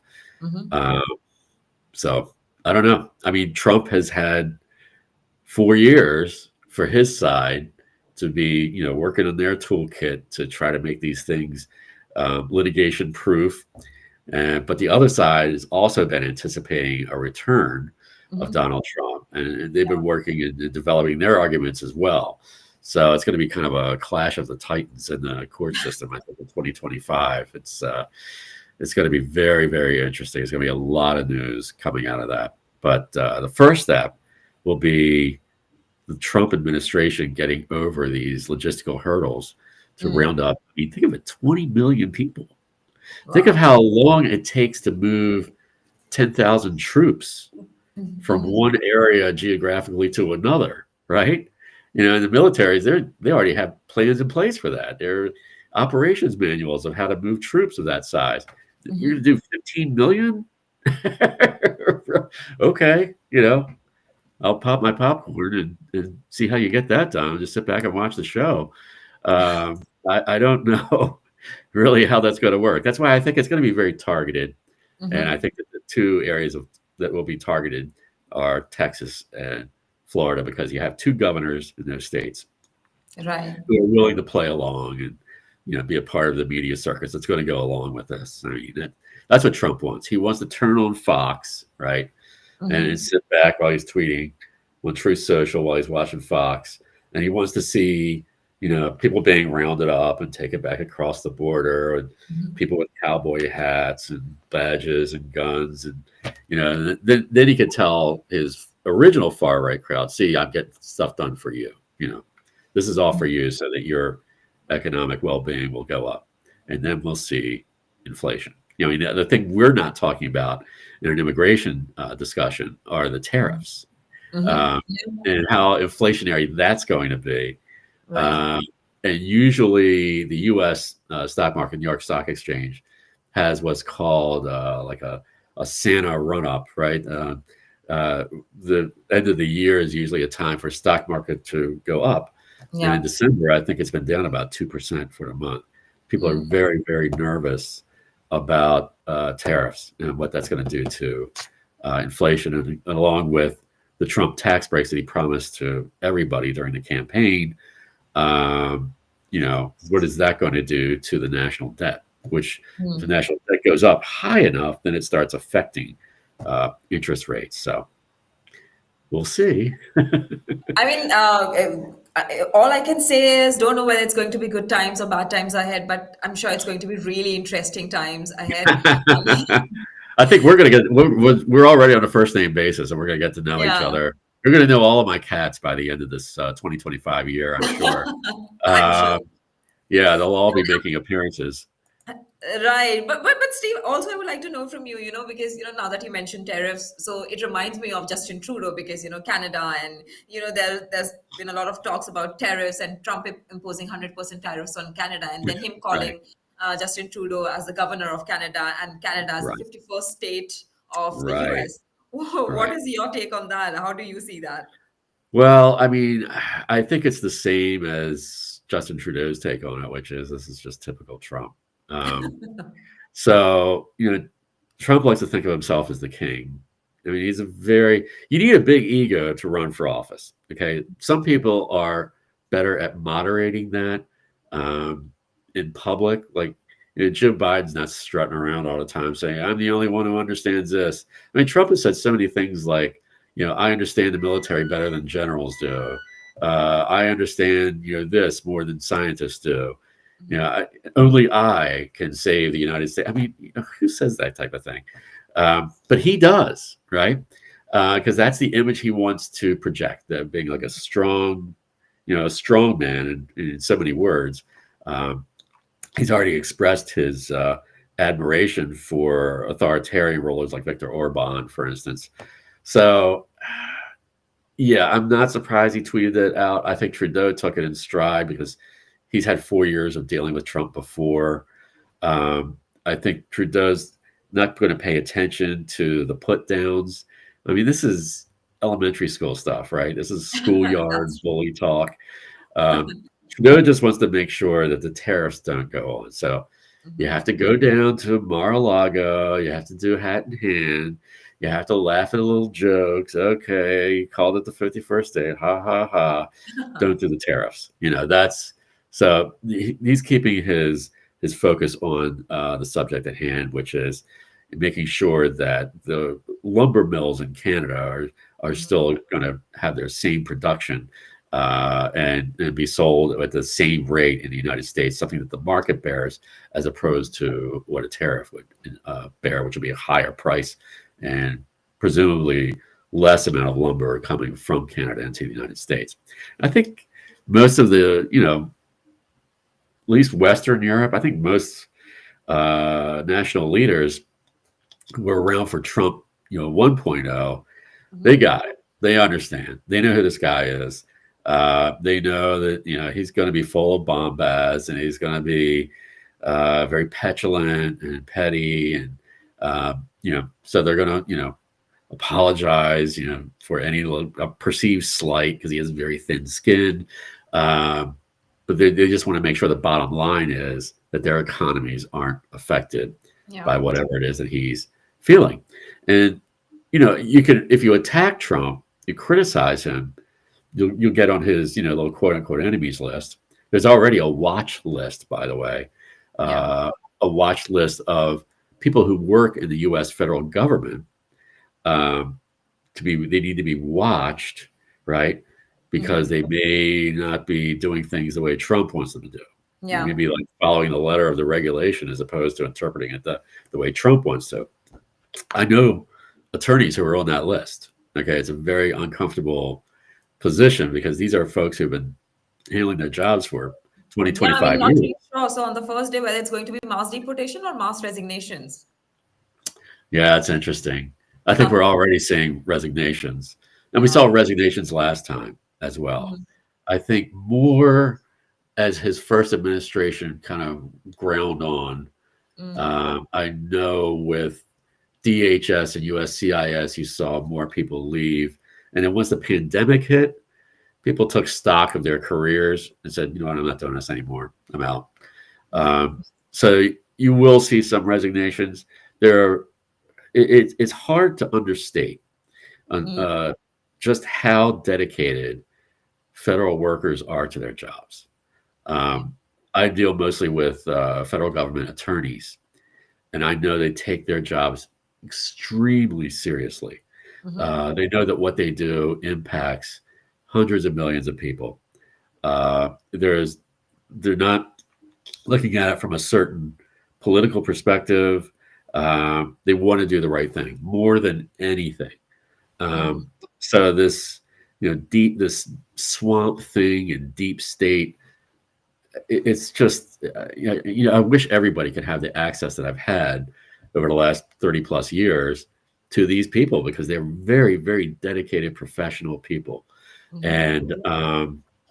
So I don't know. I mean, Trump has had 4 years for his side to be, working on their toolkit to try to make these things litigation proof. But the other side has also been anticipating a return of Donald Trump, and they've been working and developing their arguments as well. So it's going to be kind of a clash of the titans in the court system, I think, in 2025. It's going to be very, very interesting. There's going to be a lot of news coming out of that. But the first step will be the Trump administration getting over these logistical hurdles to round up. I mean, think of it, 20 million people. Wow. Think of how long it takes to move 10,000 troops from one area geographically to another, right? In the militaries, they already have plans in place for that. There are operations manuals of how to move troops of that size. You're going to do 15 million? Okay, I'll pop my popcorn and see how you get that done. Just sit back and watch the show. I don't know really how that's going to work. That's why I think it's going to be very targeted. And I think that the two areas that will be targeted are Texas and Florida, because you have two governors in those states, right, who are willing to play along and be a part of the media circus that's going to go along with this. I mean, that's what Trump wants. He wants to turn on Fox, right, and sit back while he's tweeting on Truth Social while he's watching Fox, and he wants to see people being rounded up and taken back across the border, and people with cowboy hats and badges and guns, and then he can tell his original far right crowd, see, I'm getting stuff done for you. This is all for you, so that your economic well-being will go up, and then we'll see inflation. The thing we're not talking about in an immigration discussion are the tariffs and how inflationary that's going to be. Right. And usually the U.S. Stock market, New York Stock Exchange, has what's called like a Santa run-up, right? The end of the year is usually a time for stock market to go up. Yeah. And in December, I think it's been down about 2% for the month. People are very, very nervous about tariffs and what that's going to do to inflation, and along with the Trump tax breaks that he promised to everybody during the campaign. What is that going to do to the national debt? Which, if the national debt goes up high enough, then it starts affecting interest rates. So we'll see. I mean, all I can say is, don't know whether it's going to be good times or bad times ahead, but I'm sure it's going to be really interesting times ahead. I think we're already on a first name basis, and we're going to get to know each other. You're going to know all of my cats by the end of this 2025 year, I'm sure. Yeah, they'll all be making appearances. Right, but Steve, also I would like to know from you, because now that you mentioned tariffs, so it reminds me of Justin Trudeau because Canada, and there's been a lot of talks about tariffs and Trump imposing 100% tariffs on Canada, and then him Right, calling Justin Trudeau as the governor of Canada, and Canada as the right, 51st state of the right, US. What right. is your take on that? How do you see that? Well, I mean, I think it's the same as Justin Trudeau's take on it, which is this is just typical Trump. Um, so, Trump likes to think of himself as the king. I mean, you need a big ego to run for office. Okay. Some people are better at moderating that um, in public. Like, Joe Biden's not strutting around all the time saying, I'm the only one who understands this. I mean, Trump has said so many things like, I understand the military better than generals do. I understand, this more than scientists do. Only I can save the United States. I mean, who says that type of thing? But he does, right? Because that's the image he wants to project, that being like a strong, a strong man in so many words. He's already expressed his admiration for authoritarian rulers like Viktor Orban, for instance. So, yeah, I'm not surprised he tweeted it out. I think Trudeau took it in stride because he's had 4 years of dealing with Trump before. I think Trudeau's not going to pay attention to the put downs. I mean, this is elementary school stuff, right? This is schoolyard That's bully talk. Trudeau just wants to make sure that the tariffs don't go on. So you true. have to go down to Mar-a-Lago. You have to do hat in hand. You have to laugh at little jokes. Okay, you called it the 51st state. Ha ha ha. Don't do the tariffs. That's so he's keeping his focus on the subject at hand, which is making sure that the lumber mills in Canada are still going to have their same production and be sold at the same rate in the United States, something that the market bears, as opposed to what a tariff would bear, which would be a higher price and presumably less amount of lumber coming from Canada into the United States. I think most of the, at least Western Europe, I think most national leaders who were around for Trump, 1.0, they got it. They understand. They know who this guy is. They know that he's going to be full of bombast and he's going to be very petulant and petty, and so they're going to apologize for any perceived slight because he has very thin skin, but they just want to make sure the bottom line is that their economies aren't affected by whatever it is that he's feeling. And you can, if you attack Trump, you criticize him, you'll get on his little quote unquote enemies list. There's already a watch list, by the way, a watch list of people who work in the U.S. federal government. They need to be watched, right? Because they may not be doing things the way Trump wants them to do. They may be like following the letter of the regulation as opposed to interpreting it the way Trump wants to. I know attorneys who are on that list. Okay, it's a very uncomfortable position because these are folks who've been handling their jobs for 20, 25 not years. really sure. So on the first day, whether it's going to be mass deportation or mass resignations. Yeah, it's interesting. I think we're already seeing resignations, and we saw resignations last time as well. I think more as his first administration kind of ground on. I know with DHS and USCIS, you saw more people leave. And then once the pandemic hit, people took stock of their careers and said, what, I'm not doing this anymore. I'm out. So you will see some resignations. It's hard to understate just how dedicated federal workers are to their jobs. I deal mostly with federal government attorneys, and I know they take their jobs extremely seriously. They know that what they do impacts hundreds of millions of people. They're not looking at it from a certain political perspective. They want to do the right thing more than anything. So this, this swamp thing and deep state, it's just, I wish everybody could have the access that I've had over the last 30 plus years to these people, because they're very, very dedicated professional people. And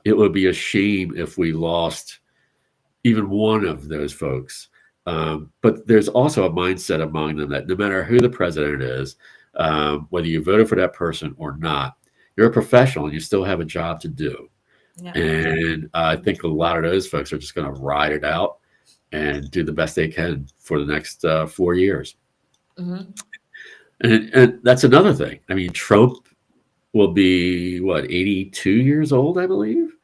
it would be a shame if we lost even one of those folks. But there's also a mindset among them that no matter who the president is, whether you voted for that person or not, you're a professional and you still have a job to do. Yeah. And I think a lot of those folks are just going to ride it out and do the best they can for the next 4 years. And that's another thing. I mean, Trump will be, what, 82 years old, I believe?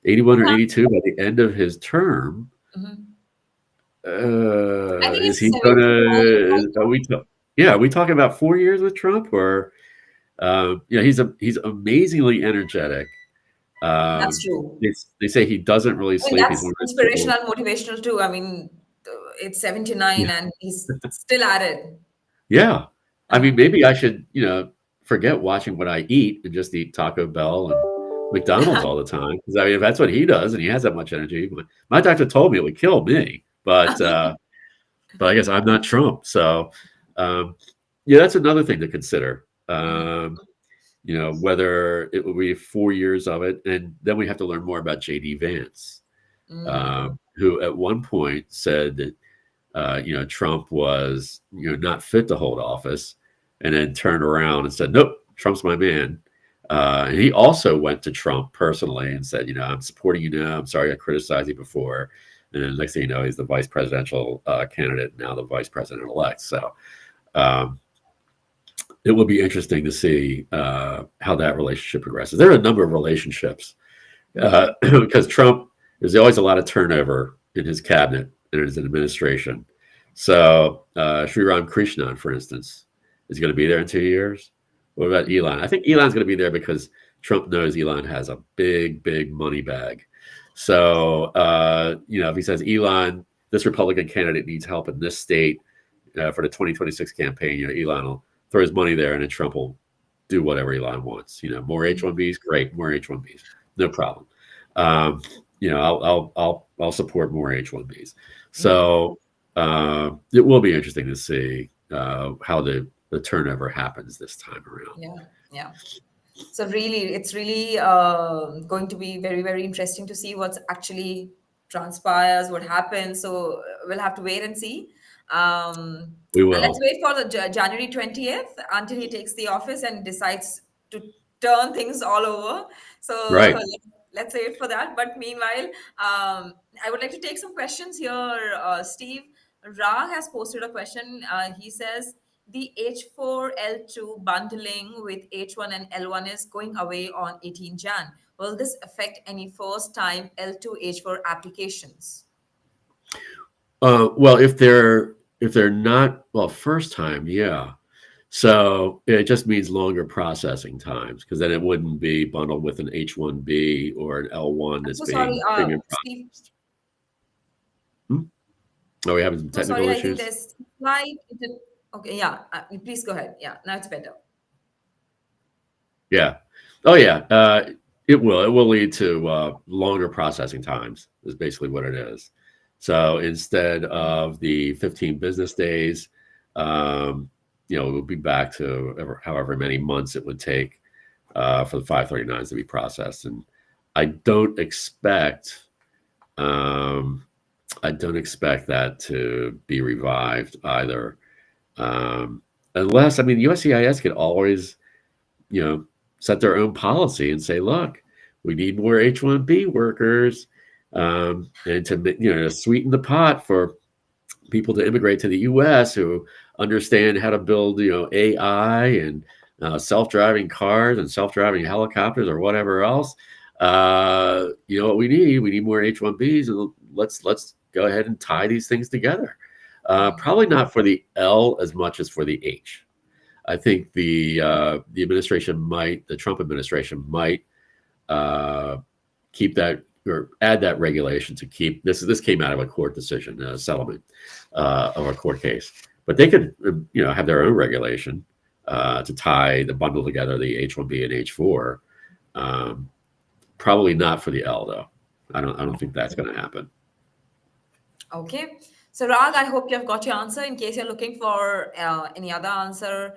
81 or 82 by the end of his term. I think Is it's he 70 gonna? Are we talking about 4 years with Trump, or he's amazingly energetic. That's true. They say he doesn't really I mean, sleep. He's that's one of those people. inspirational, motivational too. I mean, it's 79 and he's still at it. Yeah, I mean, maybe I should, forget watching what I eat and just eat Taco Bell and McDonald's all the time. Because I mean, if that's what he does and he has that much energy, my doctor told me it would kill me. But I guess I'm not Trump. So that's another thing to consider. Whether it will be 4 years of it, and then we have to learn more about J.D. Vance, who at one point said that Trump was not fit to hold office, and then turned around and said, "Nope, Trump's my man." And he also went to Trump personally and said, "I'm supporting you now. I'm sorry I criticized you before." And then next thing you know, he's the vice presidential candidate, now the vice president-elect. So it will be interesting to see how that relationship progresses. There are a number of relationships because Trump, there's always a lot of turnover in his cabinet and in his administration. So Sri Ram Krishnan, for instance, is going to be there in 2 years. What about Elon? I think Elon's going to be there because Trump knows Elon has a big, big money bag. So, if he says, Elon, this Republican candidate needs help in this state for the 2026 campaign, Elon will throw his money there and then Trump will do whatever Elon wants. More H-1Bs, great, more H-1Bs, no problem. I'll support more H-1Bs. So it will be interesting to see how the turnover happens this time around. Yeah. So really, it's really going to be very, very interesting to see what's actually transpires, what happens. So we'll have to wait and see. We will. And let's wait for the January 20th until he takes the office and decides to turn things all over. So right. Let's wait for that. But meanwhile, I would like to take some questions here. Steve, Ra has posted a question. He says, the H4L2 bundling with H1 and L1 is going away on 18 Jan. Will this affect any first-time L2 H4 applications? Well, if they're not, first time, yeah. So it just means longer processing times, because then it wouldn't be bundled with an H1B or an L1 that's being premium processed. Are we having some technical issues? I think there's slight. Okay, yeah. Please go ahead. Yeah, now it's better. Yeah. Oh, yeah. It will. It will lead to longer processing times. Is basically what it is. So instead of the 15 business days, we'll be back to however many months it would take for the 539s to be processed. And I don't expect that to be revived either. Unless, USCIS could always, set their own policy and say, look, we need more H-1B workers, and to sweeten the pot for people to immigrate to the U.S. who understand how to build, AI and self-driving cars and self-driving helicopters or whatever else. What we need? We need more H-1Bs, and let's go ahead and tie these things together. Probably not for the L as much as for the H. I think the Trump administration might keep that or add that regulation to keep this. This came out of a court decision, a settlement of a court case, but they could have their own regulation to tie the bundle together, the H-1B and H-4. Probably not for the L though. I don't think that's going to happen. Okay. So, Rag, I hope you have got your answer. In case you're looking for any other answer,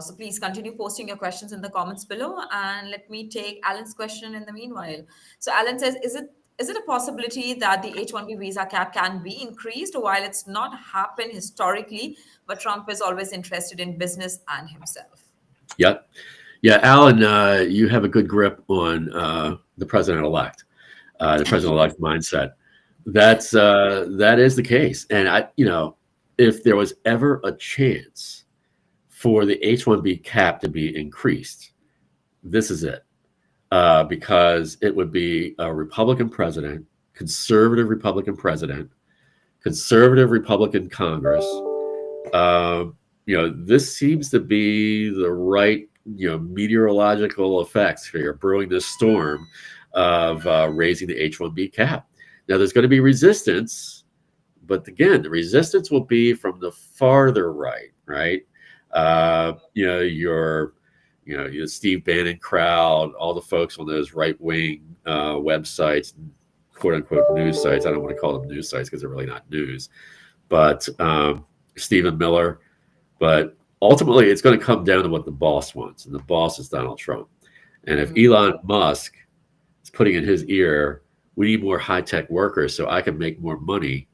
so please continue posting your questions in the comments below. And let me take Alan's question in the meanwhile. So, Alan says, is it a possibility that the H-1B visa cap can be increased while it's not happened historically, but Trump is always interested in business and himself? Yep. Yeah, Alan, you have a good grip on the president-elect, mindset. That is the case, and if there was ever a chance for the H-1B cap to be increased, this is it, because it would be a Republican president, conservative Republican president, conservative Republican Congress. This seems to be the right, meteorological effects here, brewing this storm of raising the H-1B cap. Now, there's going to be resistance, but again, the resistance will be from the farther right, right? Your Steve Bannon crowd, all the folks on those right-wing websites, quote unquote news sites. I don't want to call them news sites because they're really not news, but Stephen Miller. But ultimately, it's going to come down to what the boss wants, and the boss is Donald Trump. And if Elon Musk is putting in his ear, we need more high-tech workers so I can make more money.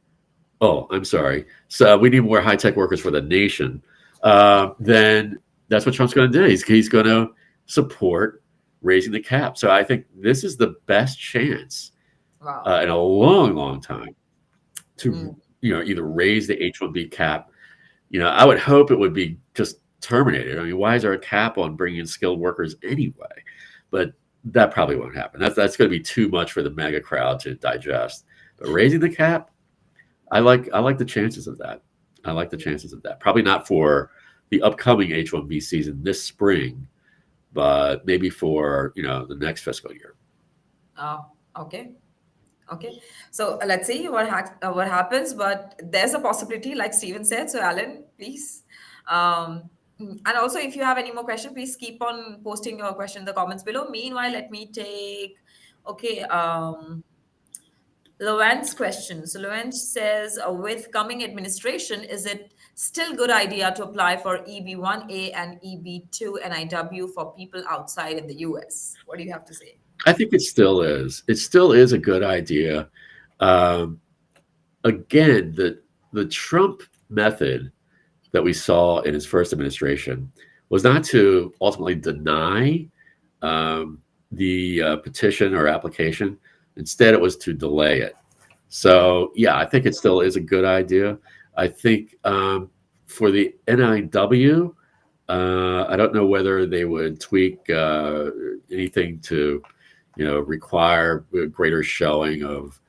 Oh, I'm sorry. So we need more high-tech workers for the nation. Then that's what Trump's going to do. He's going to support raising the cap. So I think this is the best chance in a long, long time to either raise the H-1B cap. I would hope it would be just terminated. I mean, why is there a cap on bringing in skilled workers anyway? But that probably won't happen. That's going to be too much for the mega crowd to digest. But raising the cap, I like the chances of that. I like the chances of that. Probably not for the upcoming H-1B season this spring, but maybe for the next fiscal year. Oh, okay. Okay, so let's see what happens, but there's a possibility, like Steven said. So, Alan, please. And also, if you have any more questions, please keep on posting your question in the comments below. Meanwhile, let me take, Lowen's question. So, Lowen says, with coming administration, is it still good idea to apply for EB-1A and EB-2 NIW for people outside in the US? What do you have to say? I think it still is. It still is a good idea. Again, the Trump method that we saw in his first administration was not to ultimately deny the petition or application. Instead, it was to delay it. So, yeah, I think it still is a good idea. I think for the NIW, I don't know whether they would tweak anything to require a greater showing of,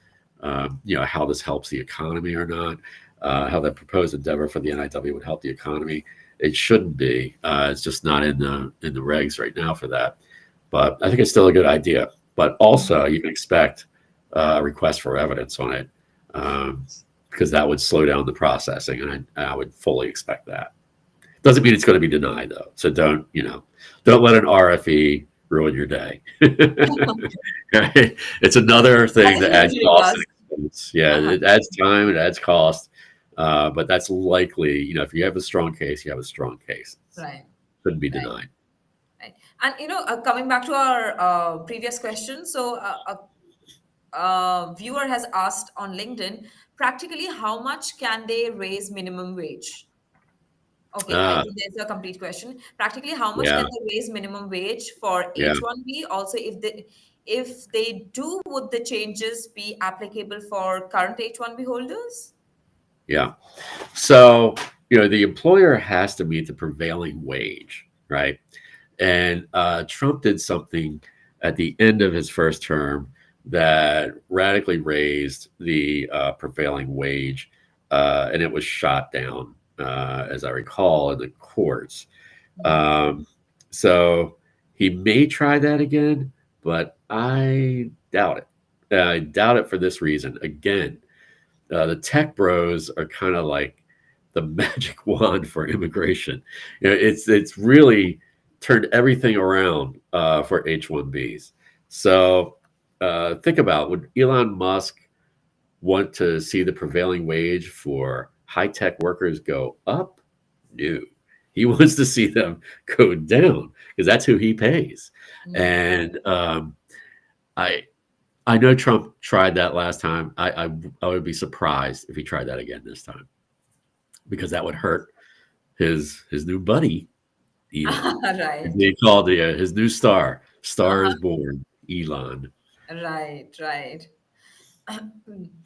how this helps the economy or not, how that proposed endeavor for the NIW would help the economy. It shouldn't be. It's just not in the regs right now for that. But I think it's still a good idea. But also, you can expect a request for evidence on it because that would slow down the processing, and I would fully expect that. Doesn't mean it's going to be denied, though. So don't let an RFE ruin your day. It's another thing that adds cost and expense. Yeah, it adds time, it adds cost, but that's likely. If you have a strong case, you have a strong case. Right. Couldn't be denied. Right. And coming back to our previous question, so a viewer has asked on LinkedIn, practically how much can they raise minimum wage? Okay, I think there's a complete question. Practically, how much can they raise minimum wage for H-1B? Also, if they do, would the changes be applicable for current H-1B holders? Yeah. So, the employer has to meet the prevailing wage, right? And Trump did something at the end of his first term that radically raised the prevailing wage, and it was shot down, as I recall, in the courts. So he may try that again, but I doubt it. I doubt it for this reason. Again, the tech bros are kind of like the magic wand for immigration. It's really turned everything around for H-1Bs. So think about, would Elon Musk want to see the prevailing wage for high tech workers go up? No. He wants to see them go down because that's who he pays. Mm. And I I know Trump tried that last time. I would be surprised if he tried that again this time because that would hurt his new buddy Elon. Right. They called his new star. Star is Uh-huh. born. Elon. Right, right.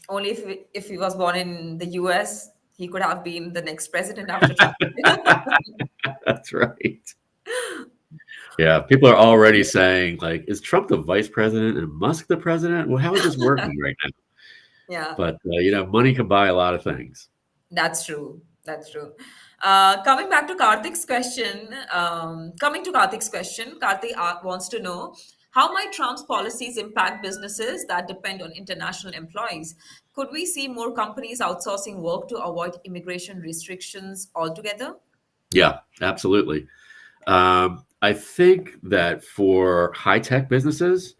Only if he was born in the US, he could have been the next president after Trump. That's right. Yeah, people are already saying like, is Trump the vice president and Musk the president? Well, how is this working right now? Yeah. But money can buy a lot of things. That's true. That's true. Coming back to Karthik's question, Karthik wants to know how might Trump's policies impact businesses that depend on international employees? Could we see more companies outsourcing work to avoid immigration restrictions altogether? Yeah, absolutely. I think that for high tech businesses,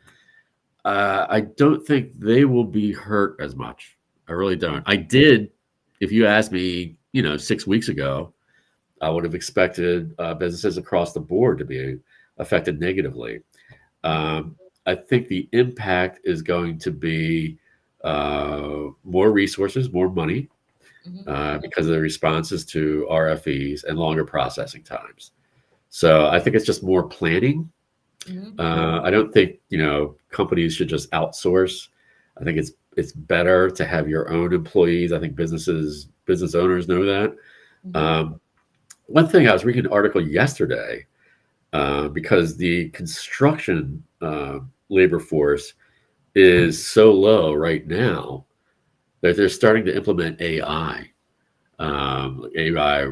I don't think they will be hurt as much. I really don't. I did, if you asked me, 6 weeks ago, I would have expected businesses across the board to be affected negatively. I think the impact is going to be more resources, more money, Mhm. because of the responses to RFEs and longer processing times. So I think it's just more planning. Mhm. I don't think companies should just outsource. I think it's better to have your own employees. I think business owners know that. Mhm. Um, One thing, I was reading an article yesterday because the construction labor force is so low right now that they're starting to implement AI. AI,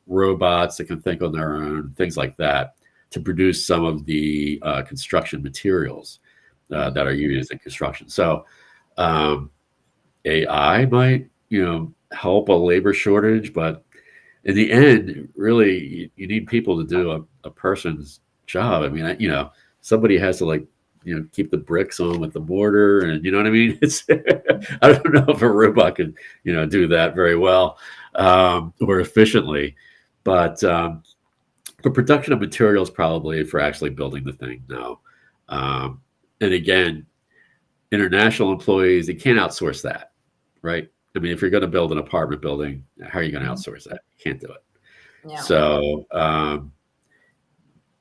robots that can think on their own, things like that, to produce some of the construction materials Mhm. that are used in construction. So um, AI might, help a labor shortage, but in the end, really, you need people to do a person's job. I mean, somebody has to keep the bricks on with the mortar, and you know what I mean. It's I don't know if a robot can do that very well or efficiently, but for production of materials, probably for actually building the thing, no. Um, and again, international employees, you can't outsource that, right? I mean, if you're going to build an apartment building, how are you going to Mhm. outsource that? You can't do it. Yeah. So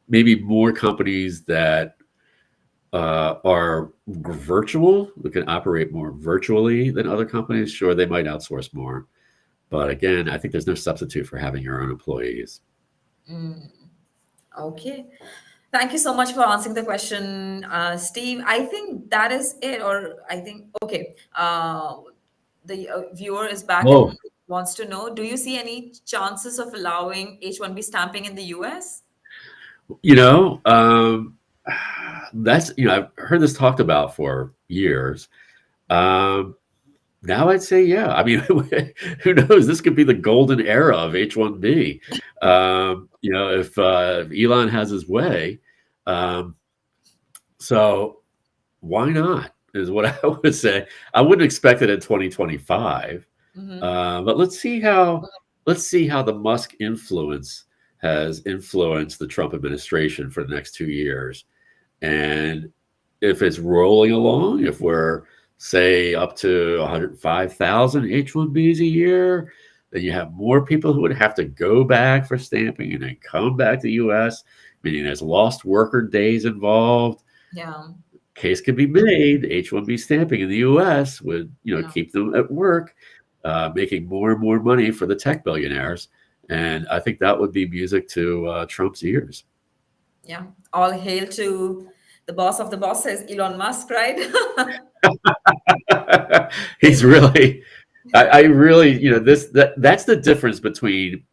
maybe more companies that are virtual, that can operate more virtually than other companies. Sure, they might outsource more, but again, I think there's no substitute for having your own employees. Mm. Okay. Thank you so much for answering the question, Steve. I think that is it. Or I think, okay, the viewer is back and Oh, wants to know, do you see any chances of allowing H-1B stamping in the US? you know, um, that's I've heard this talked about for years. Um, Now I'd say, yeah. I mean, who knows? This could be the golden era of H-1B. If Elon has his way. Um, so why not? Is what I would say. I wouldn't expect it in 2025, Hmm. but let's see how the Musk influence has influenced the Trump administration for the next 2 years, and if it's rolling along, if we're say up to 105,000 H-1Bs a year, then you have more people who would have to go back for stamping and then come back to the US, meaning there's lost worker days involved. Yeah. Case could be made, H-1B stamping in the US would, Yeah. keep them at work, making more and more money for the tech billionaires. And I think that would be music to Trump's ears. Yeah. All hail to the boss of the bosses, Elon Musk, right? He's really, I really, that's the difference between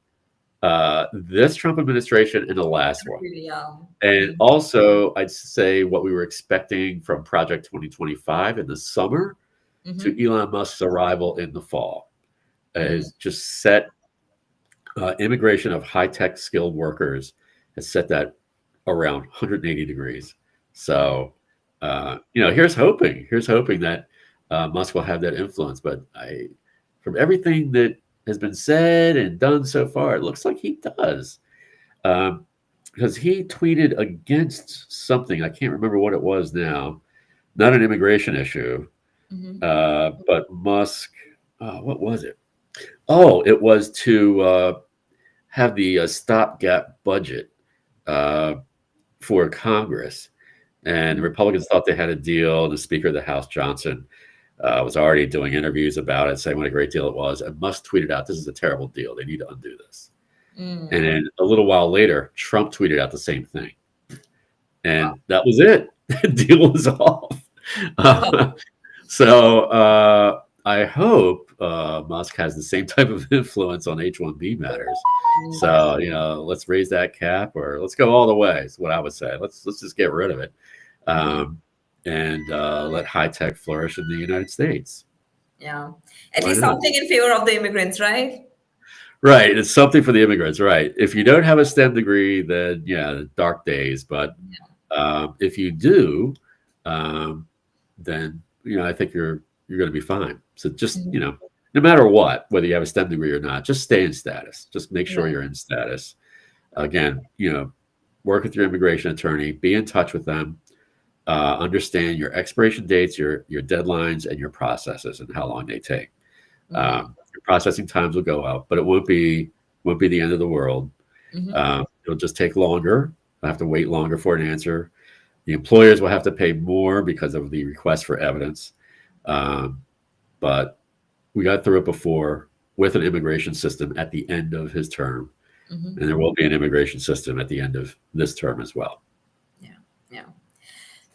this Trump administration and the last one. Really, yeah. And Mm. also, I'd say what we were expecting from Project 2025 in the summer to Hmm. Elon Musk's arrival in the fall Mm. has just set immigration of high tech skilled workers has set that around 180 degrees. So Here's hoping. Here's hoping that Musk will have that influence. But from everything that has been said and done so far, it looks like he does. Um, because he tweeted against something. I can't remember what it was now. Not an immigration issue, Mhm. but Musk. What was it? Oh, it was to have the stopgap budget uh, for Congress. And the Mhm. Republicans thought they had a deal. The Speaker of the House, Johnson, was already doing interviews about it, saying what a great deal it was. And Musk tweeted out, "This is a terrible deal. They need to undo this." And Mm. then a little while later, Trump tweeted out the same thing. Wow. And that was it. The deal was off. Uh, so I hope Musk has the same type of influence on H-1B matters. Mm. So let's raise that cap, or let's go all the way. Is what I would say. Let's just get rid of it, Mhm. um, and let high tech flourish in the United States. Yeah. At Why least not? something in favor of the immigrants, right? Right. It's something for the immigrants. Right. If you don't have a STEM degree, then yeah, dark days. But if you do, um, then I think you're going to be fine. So just Mhm. no matter what, whether you have a STEM degree or not, just stay in status. Just make sure Right. you're in status. Again, work with your immigration attorney. Be in touch with them. Understand your expiration dates, your deadlines, and your processes and how long they take. Mhm. Your processing times will go up, but it won't be the end of the world. Mhm. It'll just take longer. I have to wait longer for an answer. The employers will have to pay more because of the request for evidence. Um, but we got through it before with an immigration system at the end of his term, Mhm. and there will be an immigration system at the end of this term as well. Yeah. Yeah.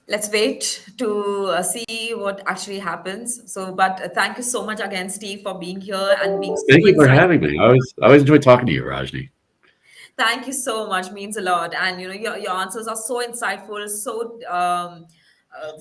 Let's wait to see what actually happens. So, but thank you so much again, Steve, for being here and being so Thank you for insightful. having me. I always enjoy talking to you, Rajni. Thank you so much. Means a lot. And your answers are so insightful, so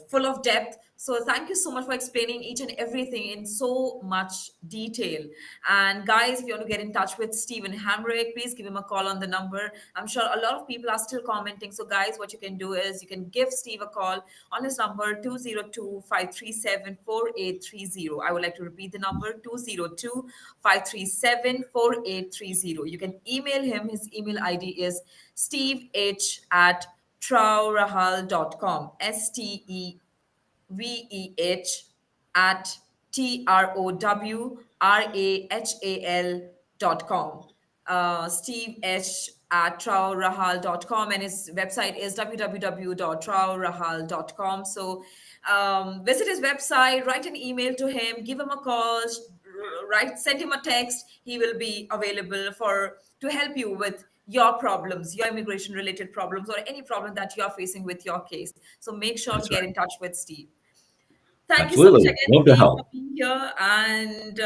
full of depth. So thank you so much for explaining each and everything in so much detail. And guys, if you want to get in touch with Steven Hamrick, please give him a call on the number. I'm sure a lot of people are still commenting. So guys, what you can do is you can give Steve a call on his number 202-537-4830. I would like to repeat the number 202-537-4830. You can email him. His email ID is steveh@trowrahal.com. STEVEH at TROWRAHAL.com. Steve H at trowrahal.com, and his website is www.trowrahal.com. So visit his website, write an email to him, give him a call, send him a text. He will be available to help you with your problems, your immigration related problems, or any problem that you are facing with your case. So make sure to That's get right. in touch with Steve. Thank you so much Absolutely. again, Love to Steve, for help. being here. And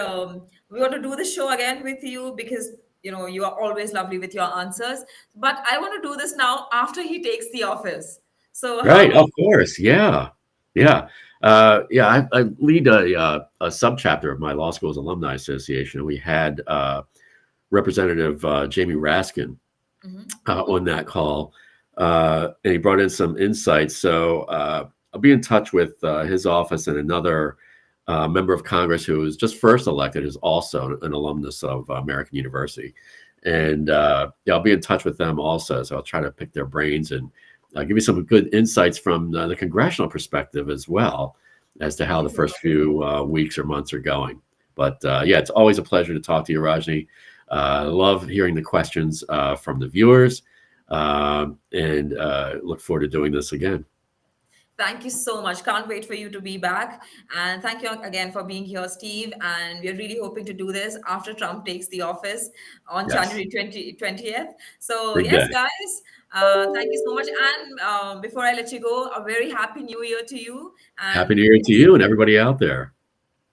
we want to do the show again with you because you are always lovely with your answers. But I want to do this now after he takes the office. So how Right. will Of course. Yeah. Yeah. Yeah. I lead a subchapter of my law school's alumni association. We had Representative Jamie Raskin Mhm. on that call, and he brought in some insights. So I'll be in touch with his office and another member of Congress who was just first elected, who's also an alumnus of American University. And yeah, I'll be in touch with them also. So I'll try to pick their brains and give you some good insights from the congressional perspective as well as to how the Amazing. first few weeks or months are going. But yeah, it's always a pleasure to talk to you, Rajni. Love hearing the questions from the viewers, and look forward to doing this again. Thank you so much. Can't wait for you to be back. And thank you again for being here, Steve. And we're really hoping to do this after Trump takes the office on Yes, January 20th. So, big yes, day. guys, thank you so much. And before I let you go, a very happy new year to you. Happy And New Year to you and everybody out there.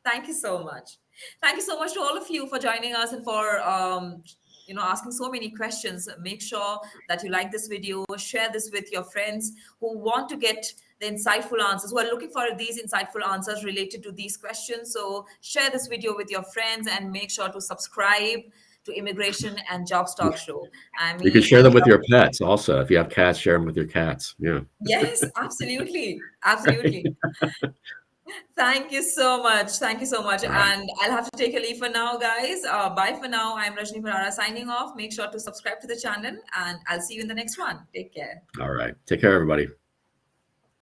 thank you so much. Thank you so much to all of you for joining us and for asking so many questions. Make sure that you like this video, share this with your friends who want to get the insightful answers, who are looking for these insightful answers related to these questions. So share this video with your friends and make sure to subscribe to Immigration and Jobs Talk Show. I You can mean, share them with your pets also. If you have cats, share them with your cats. Yeah. yes, absolutely. Absolutely. Thank you so much. Thank you so much. All right. And I'll have to take a leave for now, guys. Bye for now. I'm Rajni Bharara signing off. Make sure to subscribe to the channel, and I'll see you in the next one. Take care. All right. Take care, everybody.